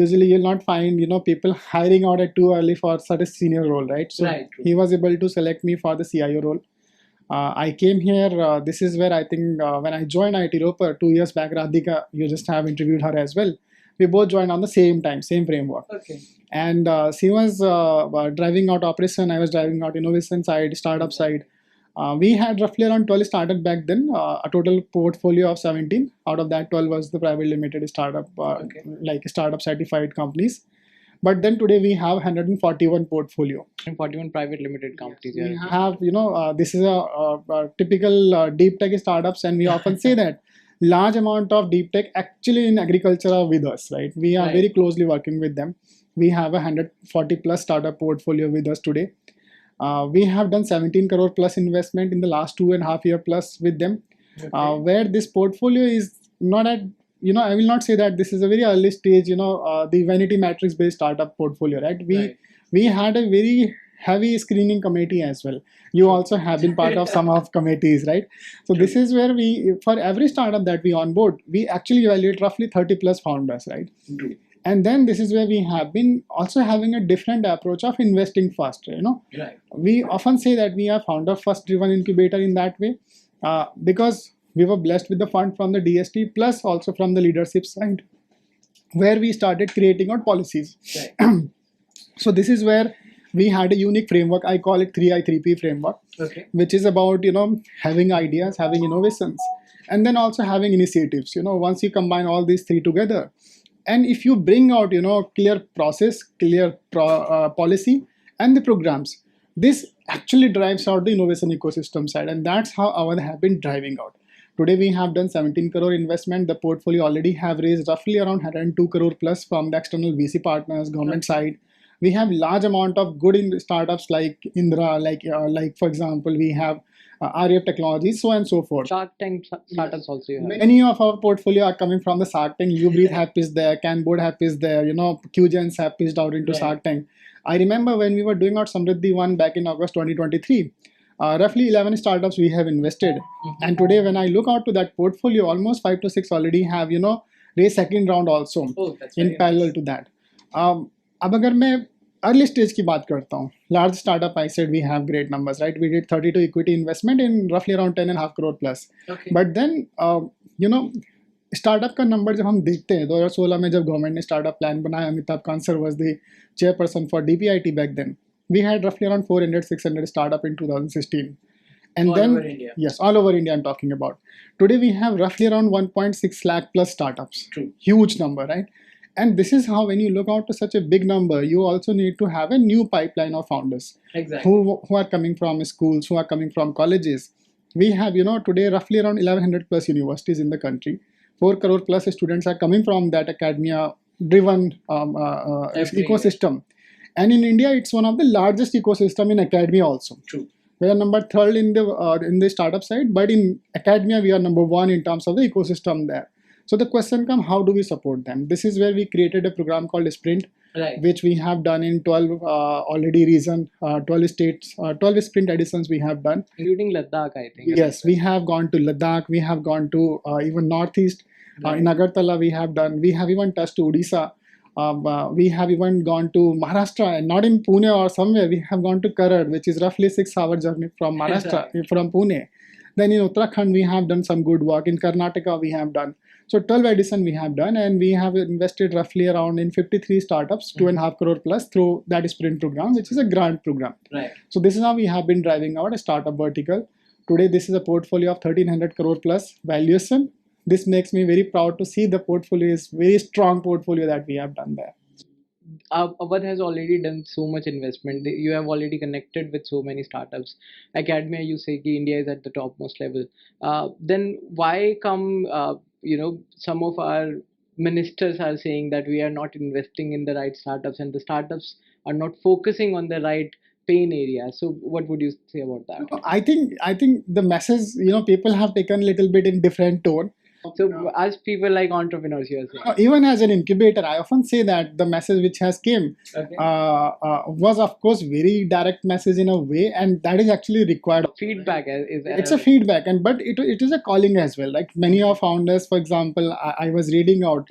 Speaker 2: Usually you'll not find people hiring out at too early for such a senior role, right? So
Speaker 3: Right, true.
Speaker 2: he was able to select me for the CIO role. I came here, this is where I think when I joined IT Ropar 2 years back, Radhika, you just have interviewed her as well. We both joined on the same time, same framework.
Speaker 3: Okay.
Speaker 2: And she was driving out operation, I was driving out innovation side, startup side. We had roughly around 12 startups back then, a total portfolio of 17. Out of that, 12 was the private limited startup,
Speaker 3: Okay.
Speaker 2: like startup certified companies. But then today we have 141 portfolio.
Speaker 3: 41 private limited companies.
Speaker 2: We
Speaker 3: Yeah.
Speaker 2: have, this is a typical deep tech startups, and we often say that large amount of deep tech actually in agriculture are with us, right? We are
Speaker 3: Right.
Speaker 2: very closely working with them. We have a 140 plus startup portfolio with us today. We have done 17 crore plus investment in the last 2.5 year plus with them.
Speaker 3: Okay.
Speaker 2: Where this portfolio is not at, I will not say that this is a very early stage, the vanity metrics based startup portfolio, right?
Speaker 3: Right.
Speaker 2: We had a very heavy screening committee as well. You also have been part of some of committees, right? So this is where for every startup that we onboard, we actually evaluate roughly 30 plus founders, right?
Speaker 3: True.
Speaker 2: And then this is where we have been also having a different approach of investing first,
Speaker 3: Right.
Speaker 2: We often say that we are founder first driven incubator in that way, because we were blessed with the fund from the DST plus also from the leadership side, where we started creating out policies.
Speaker 3: Right.
Speaker 2: So this is where we had a unique framework. I call it 3I3P framework,
Speaker 3: Okay.
Speaker 2: which is about having ideas, having innovations, and then also having initiatives. Once you combine all these three together, and if you bring out clear process, clear policy, and the programs, this actually drives out the innovation ecosystem side, and that's how AWADH have been driving out. Today we have done 17 crore investment. The portfolio already have raised roughly around 102 crore plus from the external VC partners, government side. We have large amount of good startups like Indra, like for example, we have RF Technologies, so and so forth.
Speaker 3: Shark Tank startups also you have.
Speaker 2: Many of our portfolio are coming from the Shark Tank. YouBreathe have pitched there, Canboard have pitched there, QGens have pitched out into
Speaker 3: Right.
Speaker 2: Shark Tank. I remember when we were doing out Samriddhi one back in August 2023, roughly 11 startups we have invested. And today when I look out to that portfolio, almost 5 to 6 already have, raised second round also
Speaker 3: Oh, that's
Speaker 2: in
Speaker 3: very
Speaker 2: parallel
Speaker 3: nice.
Speaker 2: to that. अब अगर मैं early stage की बात करता हूँ, large startup I said we have great numbers, right? We did 32 equity investment in रफली around 10.5 crore plus.
Speaker 3: Okay.
Speaker 2: But then startup का number जब हम देखते हैं 2016 में जब गवर्नमेंट ने स्टार्टअप प्लान बनाया, Amitabh Kant sir was the chairperson for DPIT back then. We had roughly around 400-600 startup in 2016. And
Speaker 3: All
Speaker 2: then,
Speaker 3: over India.
Speaker 2: yes, all over India I'm talking about. Today we have roughly around 1.6 lakh plus startups.
Speaker 3: True.
Speaker 2: Huge number, right? And this is how when you look out to such a big number, you also need to have a new pipeline of founders
Speaker 3: Exactly.
Speaker 2: who are coming from schools, who are coming from colleges. We have, today roughly around 1100 plus universities in the country. 4 crore plus students are coming from that academia driven
Speaker 3: Everywhere.
Speaker 2: ecosystem. And in India, it's one of the largest ecosystem in academia also.
Speaker 3: True.
Speaker 2: We are number third in the startup side, but in academia we are number one in terms of the ecosystem there. So the question comes, how do we support them? This is where we created a program called Sprint.
Speaker 3: Right.
Speaker 2: which we have done in 12 already region, 12 states, 12 sprint editions we have done.
Speaker 3: Including Ladakh, I think.
Speaker 2: Yes, we have gone to Ladakh, we have gone to even Northeast. In Agartala, we have done, we have even touched Odisha. We have even gone to Maharashtra, and not in Pune or somewhere. We have gone to Karad, which is roughly 6 hour journey from Maharashtra, from Pune. Then in Uttarakhand, we have done some good work. In Karnataka, we have done. So 12 edition we have done, and we have invested roughly around in 53 startups, 2.5 crore plus through that sprint program, which is a grant program.
Speaker 3: Right.
Speaker 2: So this is how we have been driving out a startup vertical. Today, this is a portfolio of 1300 crore plus valuation. This makes me very proud to see the portfolio is very strong portfolio that we have done there.
Speaker 3: Awadh has already done so much investment. You have already connected with so many startups. Academia, you say ki India is at the topmost level. Then why come, some of our ministers are saying that we are not investing in the right startups and the startups are not focusing on the right pain area. So what would you say about that?
Speaker 2: I think the message, people have taken a little bit in different tone.
Speaker 3: So as people like entrepreneurs, you are saying.
Speaker 2: Even as an incubator, I often say that the message which has came was of course very direct message in a way, and that is actually required.
Speaker 3: Feedback is
Speaker 2: It's a feedback, but it is a calling as well. Like many of founders, for example, I was reading out.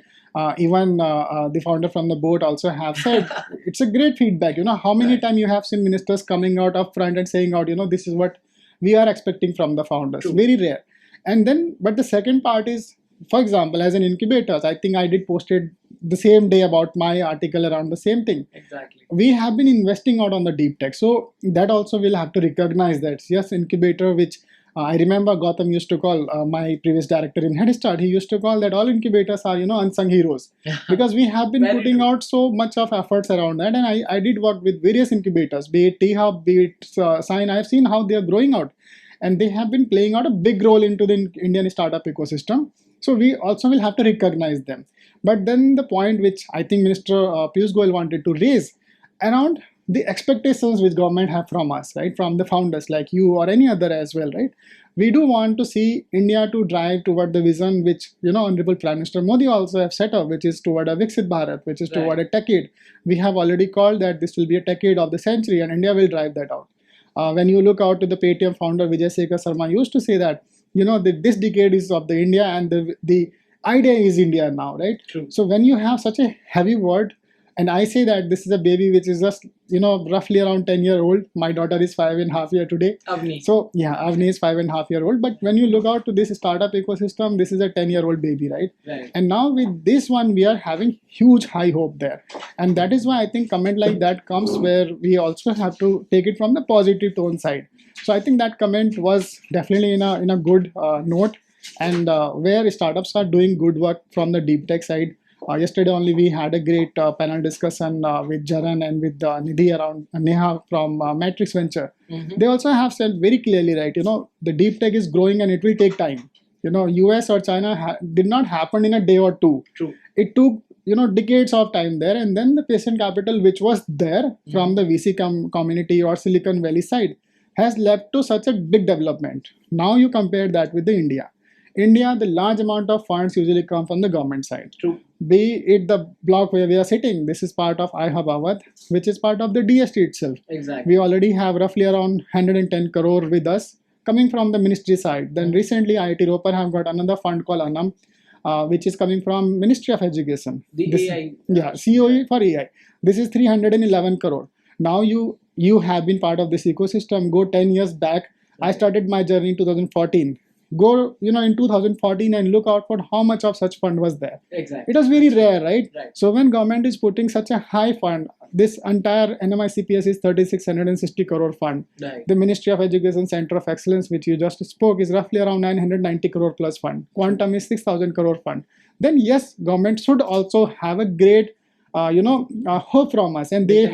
Speaker 2: Even the founder from the board also have said it's a great feedback. How many times you have seen ministers coming out up front and saying out, this is what we are expecting from the founders.
Speaker 3: True.
Speaker 2: Very rare. And then, but the second part is, for example, as an incubator, I think I did posted the same day about my article around the same thing.
Speaker 3: Exactly.
Speaker 2: We have been investing out on the Deeptech, so that also will have to recognize that. Yes, incubator, which I remember Gautam used to call my previous director in Head Start. He used to call that all incubators are unsung heroes because we have been putting out so much of efforts around that, and I did work with various incubators, be it IHub, be it Sign. I've seen how they are growing out. And they have been playing out a big role into the Indian startup ecosystem. So we also will have to recognize them. But then the point which I think Minister Piyush Goyal wanted to raise around the expectations which government have from us, right? From the founders like you or any other as well, right? We do want to see India to drive toward the vision which, Honorable Prime Minister Modi also have set up, which is toward a Viksit Bharat, which is toward a decade. We have already called that this will be a decade of the century, and India will drive that out. When you look out to the Paytm founder Vijay Sekhar Sharma used to say that this decade is of the India, and the idea is India now, right?
Speaker 3: True.
Speaker 2: So when you have such a heavy word, and I say that this is a baby which is just roughly around 10-year-old. My daughter is 5.5 years today.
Speaker 3: Avni.
Speaker 2: So yeah, Avni is 5.5-year-old. But when you look out to this startup ecosystem, this is a 10-year-old baby, right?
Speaker 3: Right.
Speaker 2: And now with this one, we are having huge high hope there, and that is why I think comment like that comes where we also have to take it from the positive tone side. So I think that comment was definitely in a good note, and where startups are doing good work from the deep tech side. Yesterday only we had a great panel discussion with Jaran and with Nidhi around Neha from Matrix Venture.
Speaker 3: Mm-hmm.
Speaker 2: They also have said very clearly, right, the deep tech is growing and it will take time. US or China did not happen in a day or two.
Speaker 3: True.
Speaker 2: It took decades of time there, and then the patient capital which was there from the VC community or Silicon Valley side has led to such a big development. Now you compare that with the India, the large amount of funds usually come from the government side.
Speaker 3: True.
Speaker 2: Be it the block where we are sitting, this is part of IHub AWADH, which is part of the DST itself.
Speaker 3: Exactly.
Speaker 2: We already have roughly around 110 crore with us coming from the ministry side. Then recently IIT Ropar have got another fund called ANAM, which is coming from Ministry of Education.
Speaker 3: AI.
Speaker 2: Yeah, COE for AI. This is 311 crore. Now you have been part of this ecosystem. Go 10 years back. I started my journey in 2014. Go in 2014 and look out for how much of such fund was there.
Speaker 3: Exactly.
Speaker 2: It was very rare, right?
Speaker 3: Right.
Speaker 2: So when government is putting such a high fund, this entire NMICPS is 3660 crore fund.
Speaker 3: Right.
Speaker 2: The Ministry of Education Center of Excellence, which you just spoke, is roughly around 990 crore plus fund. Quantum is 6,000 crore fund. Then yes, government should also have a great hope from us, and they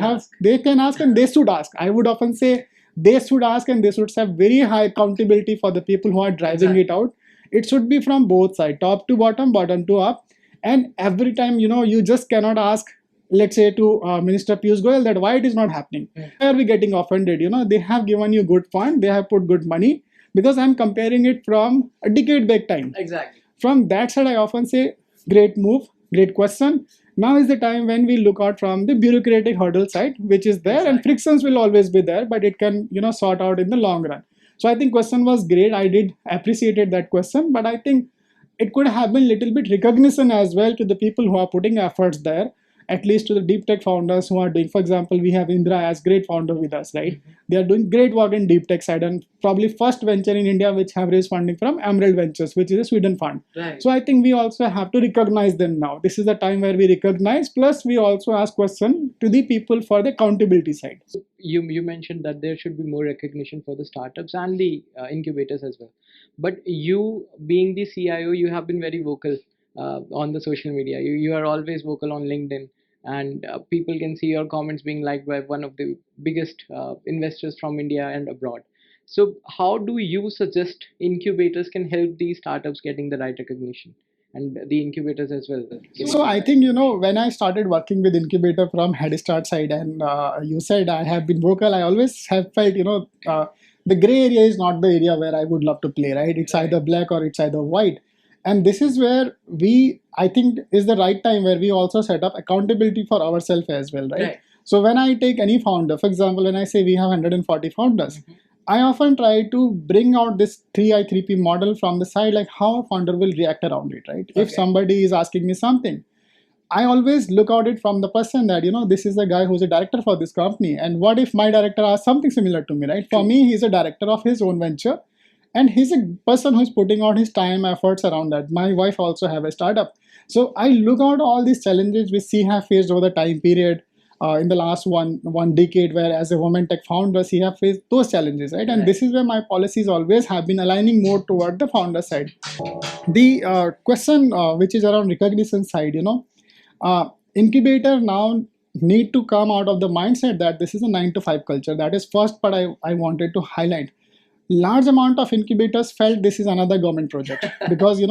Speaker 2: can ask and they should ask. I would often say they should ask, and they should have very high accountability for the people who are driving it out. It should be from both sides, top to bottom, bottom to up. And every time, you just cannot ask, let's say to Minister Piyush Goyal that why it is not happening. Why are we getting offended? They have given you good fund, they have put good money, because I'm comparing it from a decade back time.
Speaker 3: Exactly.
Speaker 2: From that side, I often say, great move, great question. Now is the time when we look out from the bureaucratic hurdle side, which is there, and frictions will always be there, but it can sort out in the long run. So I think question was great. I did appreciated that question, but I think it could have been little bit recognition as well to the people who are putting efforts there, at least to the Deeptech founders who are doing. For example, we have Indra as great founder with us, right? They are doing great work in Deeptech side, and probably first venture in India which have raised funding from Emerald Ventures, which is a Sweden fund.
Speaker 3: Right.
Speaker 2: So I think we also have to recognize them now. This is the time where we recognize, plus we also ask question to the people for the accountability side.
Speaker 3: You mentioned that there should be more recognition for the startups and the incubators as well. But you, being the CIO, you have been very vocal on the social media. You are always vocal on LinkedIn, and people can see your comments being liked by one of the biggest investors from India and abroad. So how do you suggest incubators can help these startups getting the right recognition, and the incubators as well?
Speaker 2: So I think when I started working with Incubator from Head Start side, and you said I have been vocal, I always have felt the gray area is not the area where I would love to play. Right? It's either black or it's either white, and this is where I think is the right time where we also set up accountability for ourselves as well. Right? So when I take any founder, for example, when I say we have 140 founders. I often try to bring out this 3I 3P model from the side, like how a founder will react around it, right? If somebody is asking me something, I always look at it from the person that, this is a guy who's a director for this company. And what if my director asks something similar to me, right? For me, he's a director of his own venture. And he's a person who's putting out his time, efforts around that. My wife also have a startup. So I look at all these challenges which she have faced over the time period. In the last one decade, where as a woman tech founder, she have faced those challenges, right? And this is where my policies always have been aligning more toward the founder side. The question which is around recognition side, incubator now need to come out of the mindset that this is a 9 to 5 culture. That is first part I wanted to highlight. Large amount of incubators felt this is another government project because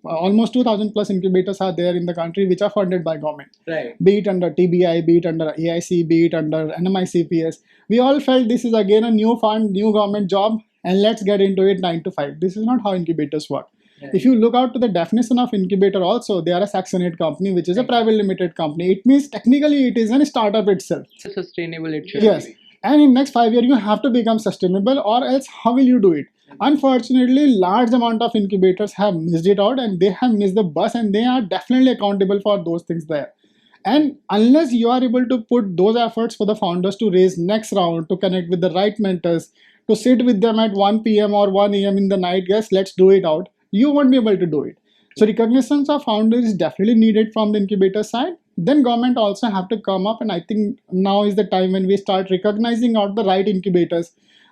Speaker 2: almost 2,000 plus incubators are there in the country which are funded by government.
Speaker 3: Right.
Speaker 2: Be it under TBI, be it under AIC, be it under NMICPS. We all felt this is again a new fund, new government job, and let's get into it 9 to 5. This is not how incubators work. Right. If you look out to the definition of incubator also, they are a Section 8 company, which is a private limited company. It means technically it is a startup itself.
Speaker 3: Sustainable it should
Speaker 2: yes.
Speaker 3: be.
Speaker 2: And in next 5 years, you have to become sustainable, or else how will you do it? Unfortunately, large amount of incubators have missed it out, and they have missed the bus, and they are definitely accountable for those things there. And unless you are able to put those efforts for the founders to raise next round, to connect with the right mentors, to sit with them at 1 p.m. or 1 a.m. in the night, guys, let's do it out, you won't be able to do it. So recognition of founders is definitely needed from the incubator side. Then government also have to come up, and I think now is the time when we start recognizing out the right incubators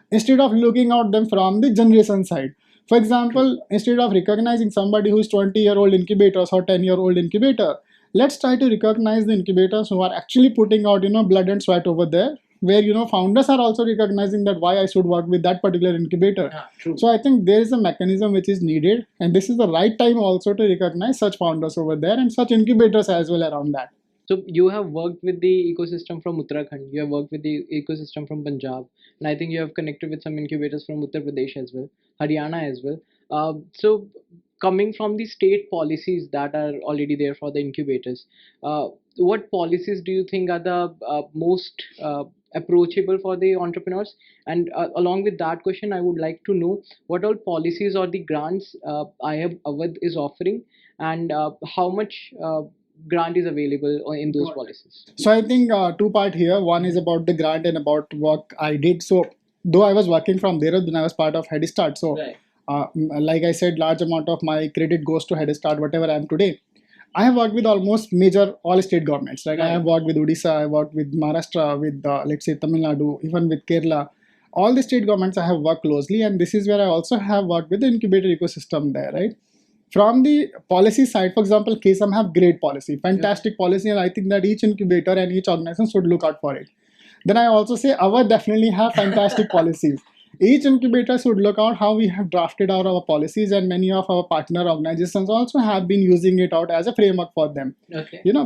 Speaker 2: instead of looking at them from the generation side. For example, instead of recognizing somebody who is 20-year-old incubators or 10-year-old incubator, let's try to recognize the incubators who are actually putting out blood and sweat over there, where founders are also recognizing that why I should work with that particular incubator. So I think there is a mechanism which is needed, and this is the right time also to recognize such founders over there and such incubators as well around that.
Speaker 3: So you have worked with the ecosystem from Uttarakhand, you have worked with the ecosystem from Punjab, and I think you have connected with some incubators from Uttar Pradesh as well, Haryana as well. So coming from the state policies that are already there for the incubators, what policies do you think are the most approachable for the entrepreneurs? And along with that question, I would like to know what all policies or the grants IHub AWADH is offering, and how much grant is available in those policies.
Speaker 2: So I think two part here. One is about the grant and about what I did. So though I was working from Dehradun, I was part of Head Start. So like I said, large amount of my credit goes to Head Start, whatever I am today. I have worked with almost major all state governments. Like I have worked with Odisha, I worked with Maharashtra, with let's say Tamil Nadu, even with Kerala. All the state governments I have worked closely, and this is where I also have worked with the incubator ecosystem there, right? From the policy side, for example, KSAM have great policy, fantastic policy, and I think that each incubator and each organization should look out for it. Then I also say AWADH definitely have fantastic policies. Each incubator should look out how we have drafted out our policies, and many of our partner organizations also have been using it out as a framework for them.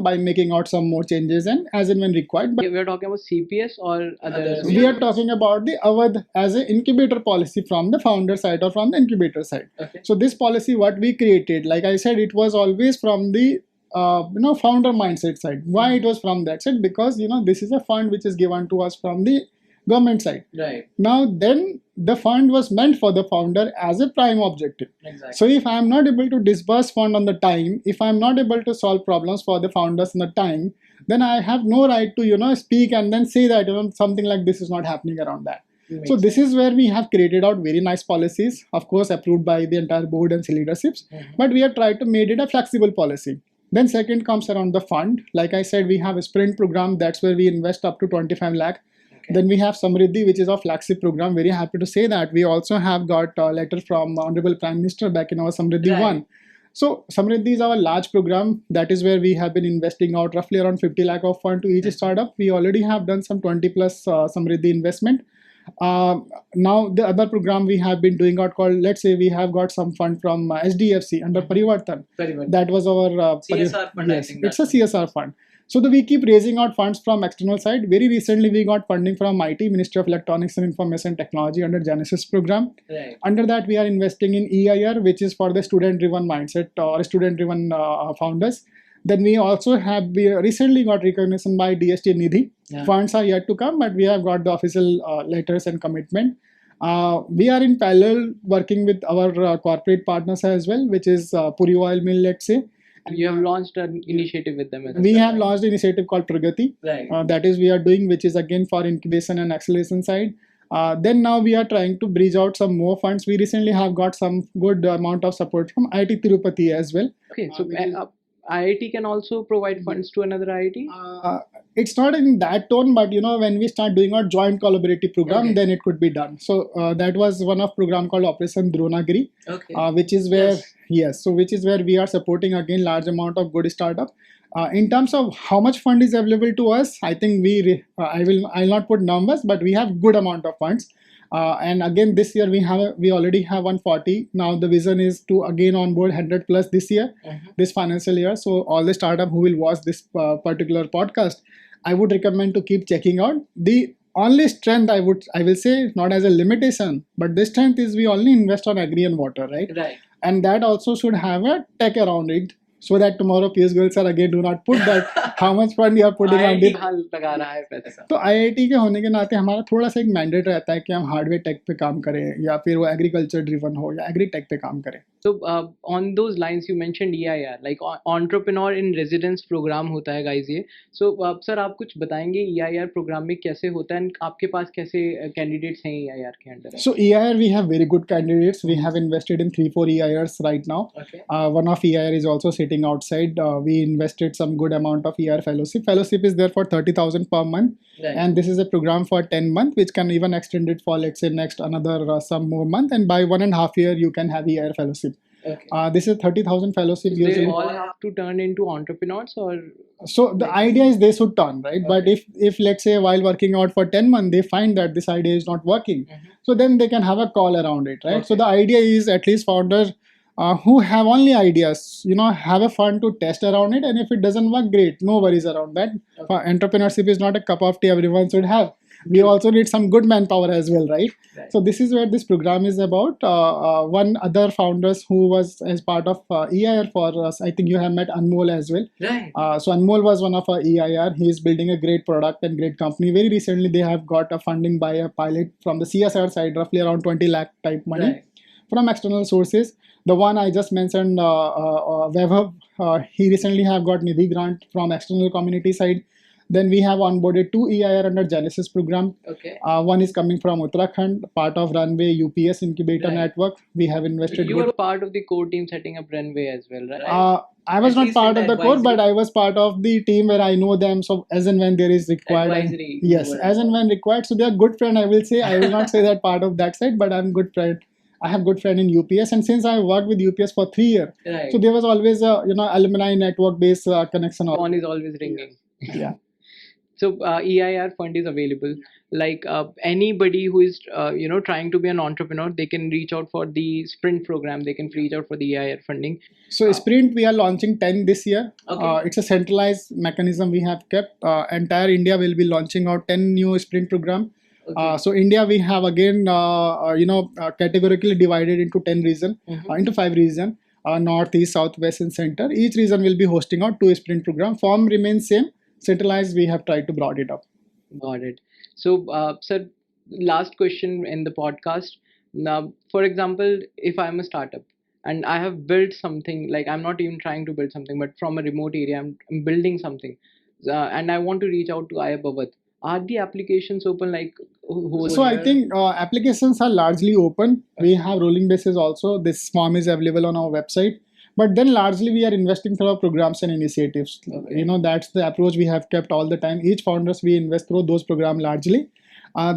Speaker 2: By making out some more changes and as and when required. But
Speaker 3: we are talking about CPS or others?
Speaker 2: We are talking about the AWADH as an incubator policy from the founder side or from the incubator side. So this policy, what we created, like I said, it was always from the founder mindset side. Why it was from that side? Because this is a fund which is given to us from the government side.
Speaker 3: Right.
Speaker 2: Now then the fund was meant for the founder as a prime objective.
Speaker 3: Exactly.
Speaker 2: So if I am not able to disburse fund on the time, if I am not able to solve problems for the founders in the time, then I have no right to speak and then say that something like this is not happening around that. So this is where we have created out very nice policies, of course approved by the entire board and leaderships, but we have tried to make it a flexible policy. Then second comes around the fund. Like I said, we have a sprint program, that's where we invest up to 25 lakh. Then we have Samriddhi, which is our flagship program. Very happy to say that we also have got a letter from Honorable Prime Minister back in our Samriddhi 1. So Samriddhi is our large program. That is where we have been investing out roughly around 50 lakh of fund to each startup. We already have done some 20 plus Samriddhi investment. Now the other program we have been doing out called, let's say we have got some fund from SDFC under Parivartan. That was our
Speaker 3: CSR fund.
Speaker 2: Yes, it's a CSR fund. So we keep raising out funds from external side. Very recently we got funding from IT, Ministry of Electronics and Information Technology under Genesis program.
Speaker 3: Right.
Speaker 2: Under that we are investing in EIR, which is for the student driven mindset or student driven founders. Then we also have recently got recognition by DST Nidhi. Funds are yet to come, but we have got the official letters and commitment. We are in parallel working with our corporate partners as well, which is Puri Oil Mill, let's say.
Speaker 3: You have launched an initiative with them as well.
Speaker 2: We have launched an initiative called Pragati.
Speaker 3: Right.
Speaker 2: That is we are doing, which is again for incubation and acceleration side. Then now we are trying to bridge out some more funds. We recently have got some good amount of support from IIT Tirupati as well.
Speaker 3: Okay, so IIT can also provide funds to another IIT?
Speaker 2: It's not in that tone, but when we start doing our joint collaborative program, then it could be done. So that was one of program called Operation Dronagiri, which is where which is where we are supporting again large amount of good startup. In terms of how much fund is available to us, I think I'll not put numbers, but we have good amount of funds. And again this year we already have 140. Now the vision is to again onboard 100 plus this year, this financial year. So all the startup who will watch this particular podcast, I would recommend to keep checking out. The only strength I will say, not as a limitation, but the strength is we only invest on agri and water, right?
Speaker 3: Right.
Speaker 2: And that also should have a tech around it, so that tomorrow PS girls sir again do not put that how much fund you are putting on it. तो IIT के होने के नाते हमारा थोड़ा सा एक mandate रहता है कि हम हार्डवेयर टेक पे काम करें या फिर वो एग्रीकल्चर ड्रिवन हो या एग्री टेक पे काम करें.
Speaker 3: So on those lines you mentioned EIR, like entrepreneur in residence program होता है guys ये. So सर आप कुछ बताएंगे EIR program में कैसे होता है and आपके पास कैसे candidates हैं EIR के अंदर?
Speaker 2: So EIR we have very good candidates. We have invested in 3-4 EIRs right now.
Speaker 3: Okay.
Speaker 2: One of EIR is also sitting outside. We invested some good amount of EIR fellowship. Fellowship is there for 30,000 per month. Right. And this is a program for 10 months, which can even extend it for let's say next another some more month, and by 1.5 years you can have EIR fellowship. Okay. This is 30,000 fellowship.
Speaker 3: So they all have to turn into entrepreneurs, or?
Speaker 2: So the idea is they should turn, right? Okay. But if let's say while working out for 10 months they find that this idea is not working, so then they can have a call around it, right? Okay. So the idea is at least founders who have only ideas, have a fund to test around it, and if it doesn't work, great, no worries around that. Okay. Entrepreneurship is not a cup of tea everyone should have. We also need some good manpower as well, right? So this is where this program is about. One other founders who was as part of EIR for us, I think you have met Anmol as well.
Speaker 3: Right.
Speaker 2: So Anmol was one of our EIR. He is building a great product and great company. Very recently they have got a funding by a pilot from the CSR side, roughly around 20 lakh type money from external sources. The one I just mentioned, Vaibhav, he recently have got Nidhi grant from external community side. Then we have onboarded 2 EIR under Genesis program. Okay. One is coming from Uttarakhand, part of Runway UPS Incubator network. We have invested.
Speaker 3: You were part of the core team setting up Runway as well, right?
Speaker 2: I was not part of the core, but I was part of the team where I know them. So as and when there is required,
Speaker 3: advisory,
Speaker 2: yes, as and when required. So they are good friend. I will say I will not say that part of that side, but I'm good friend. I have good friend in UPS, and since I worked with UPS for 3 years, so there was always a alumni network based connection.
Speaker 3: Phone is always ringing.
Speaker 2: Yeah.
Speaker 3: So EIR fund is available. Like anybody who is trying to be an entrepreneur, they can reach out for the sprint program. They can reach out for the EIR funding.
Speaker 2: So sprint we are launching 10 this year.
Speaker 3: Okay.
Speaker 2: It's a centralized mechanism we have kept. Entire India will be launching out 10 new sprint program. Okay. So India we have again categorically divided into 10 region, into 5 region. North, East, South, West, and Center. Each region will be hosting out 2 sprint program. Form remains same. Centralized, we have tried to broaden it up.
Speaker 3: Got it. So, sir, last question in the podcast. Now, for example, if I'm a startup and I have built something, like I'm not even trying to build something, but from a remote area, I'm building something, and I want to reach out to IHub AWADH. Are the applications open? Like,
Speaker 2: So I think applications are largely open. We have rolling basis also. This form is available on our website. But then largely we are investing through our programs and initiatives.
Speaker 3: Okay.
Speaker 2: That's the approach we have kept all the time. Each founders we invest through those programs largely.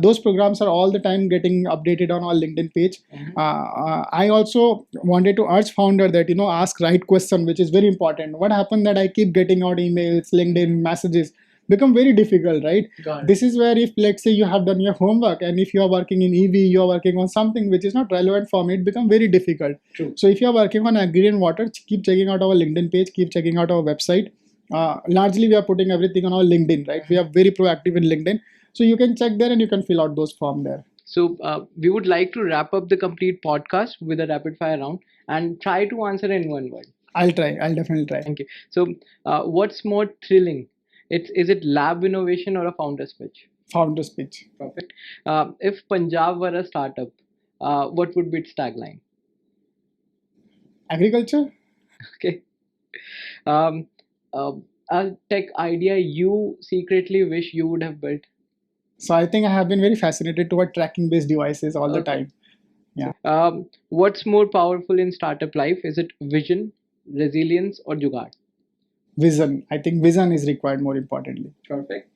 Speaker 2: Those programs are all the time getting updated on our LinkedIn page. I also wanted to urge founder that ask right question, which is very important. What happened that I keep getting out emails, LinkedIn messages become very difficult, right? This is where if let's say you have done your homework and if you are working in EV, you are working on something which is not relevant for me, it becomes very difficult.
Speaker 3: True.
Speaker 2: So if you are working on agri and water, keep checking out our LinkedIn page, keep checking out our website. Largely we are putting everything on our LinkedIn, right? We are very proactive in LinkedIn. So you can check there and you can fill out those forms there.
Speaker 3: So we would like to wrap up the complete podcast with a rapid fire round and try to answer in one word.
Speaker 2: I'll try. I'll definitely try.
Speaker 3: Thank you. So what's more thrilling? Is it lab innovation or a founder's pitch?
Speaker 2: Founder's pitch.
Speaker 3: Perfect. If Punjab were a startup, what would be its tagline?
Speaker 2: Agriculture.
Speaker 3: Okay. A tech idea you secretly wish you would have built?
Speaker 2: So I think I have been very fascinated toward tracking based devices all the time. Yeah.
Speaker 3: What's more powerful in startup life? Is it vision, resilience, or jugaad?
Speaker 2: Vision. I think vision is required more importantly.
Speaker 3: Perfect.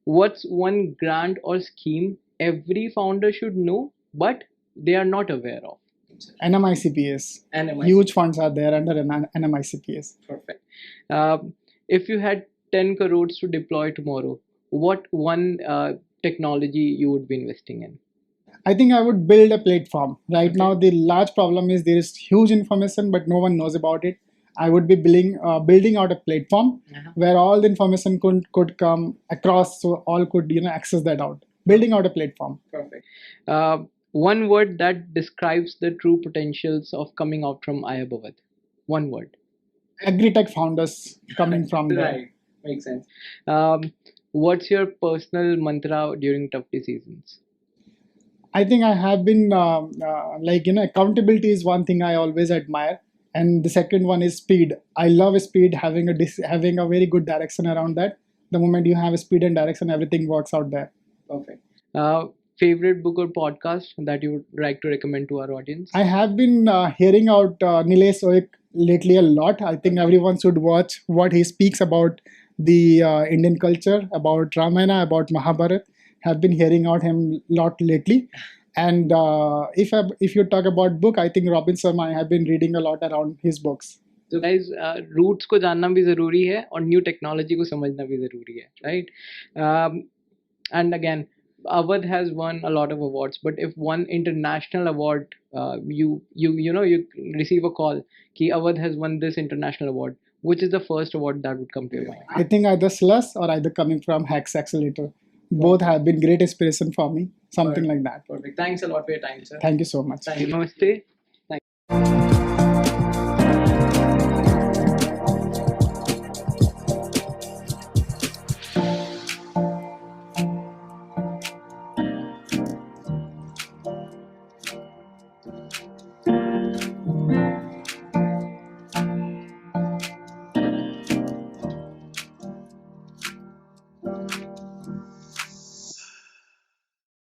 Speaker 3: What's one grant or scheme every founder should know, but they are not aware of?
Speaker 2: NMICPS. Huge funds are there under NMICPS.
Speaker 3: Perfect. If you had 10 crores to deploy tomorrow, what one technology you would be investing in?
Speaker 2: I think I would build a platform. Right now, the large problem is there is huge information, but no one knows about it. I would be building out a platform where all the information could come across, so all could access that out. Building out a platform.
Speaker 3: Perfect. One word that describes the true potentials of coming out from IHub AWADH. One word.
Speaker 2: AgriTech founders coming from there.
Speaker 3: Right. Makes sense. What's your personal mantra during tough decisions?
Speaker 2: I think I have been accountability is one thing I always admire. And the second one is speed. I love speed, having a very good direction around that. The moment you have a speed and direction, everything works out there.
Speaker 3: Perfect. Favorite book or podcast that you would like to recommend to our audience?
Speaker 2: I have been hearing out Nilesh Oik lately a lot. I think everyone should watch what he speaks about the Indian culture, about Ramayana, about Mahabharata. Have been hearing out him a lot lately. And if you talk about book, I think Robin Sharma, I have been reading a lot around his books.
Speaker 3: So guys, roots को जानना भी ज़रूरी है और new technology को समझना भी ज़रूरी है, right? And again, Awadh has won a lot of awards, but if one international award, you receive a call कि Awadh has won this international award, which is the first award that would come to your mind?
Speaker 2: I think either SLUS or either coming from Hacks Accelerator. Both have been great inspiration for me. Something like that.
Speaker 3: Perfect. Thanks a lot for your time, sir.
Speaker 2: Thank you so much.
Speaker 3: Thank you. Namaste.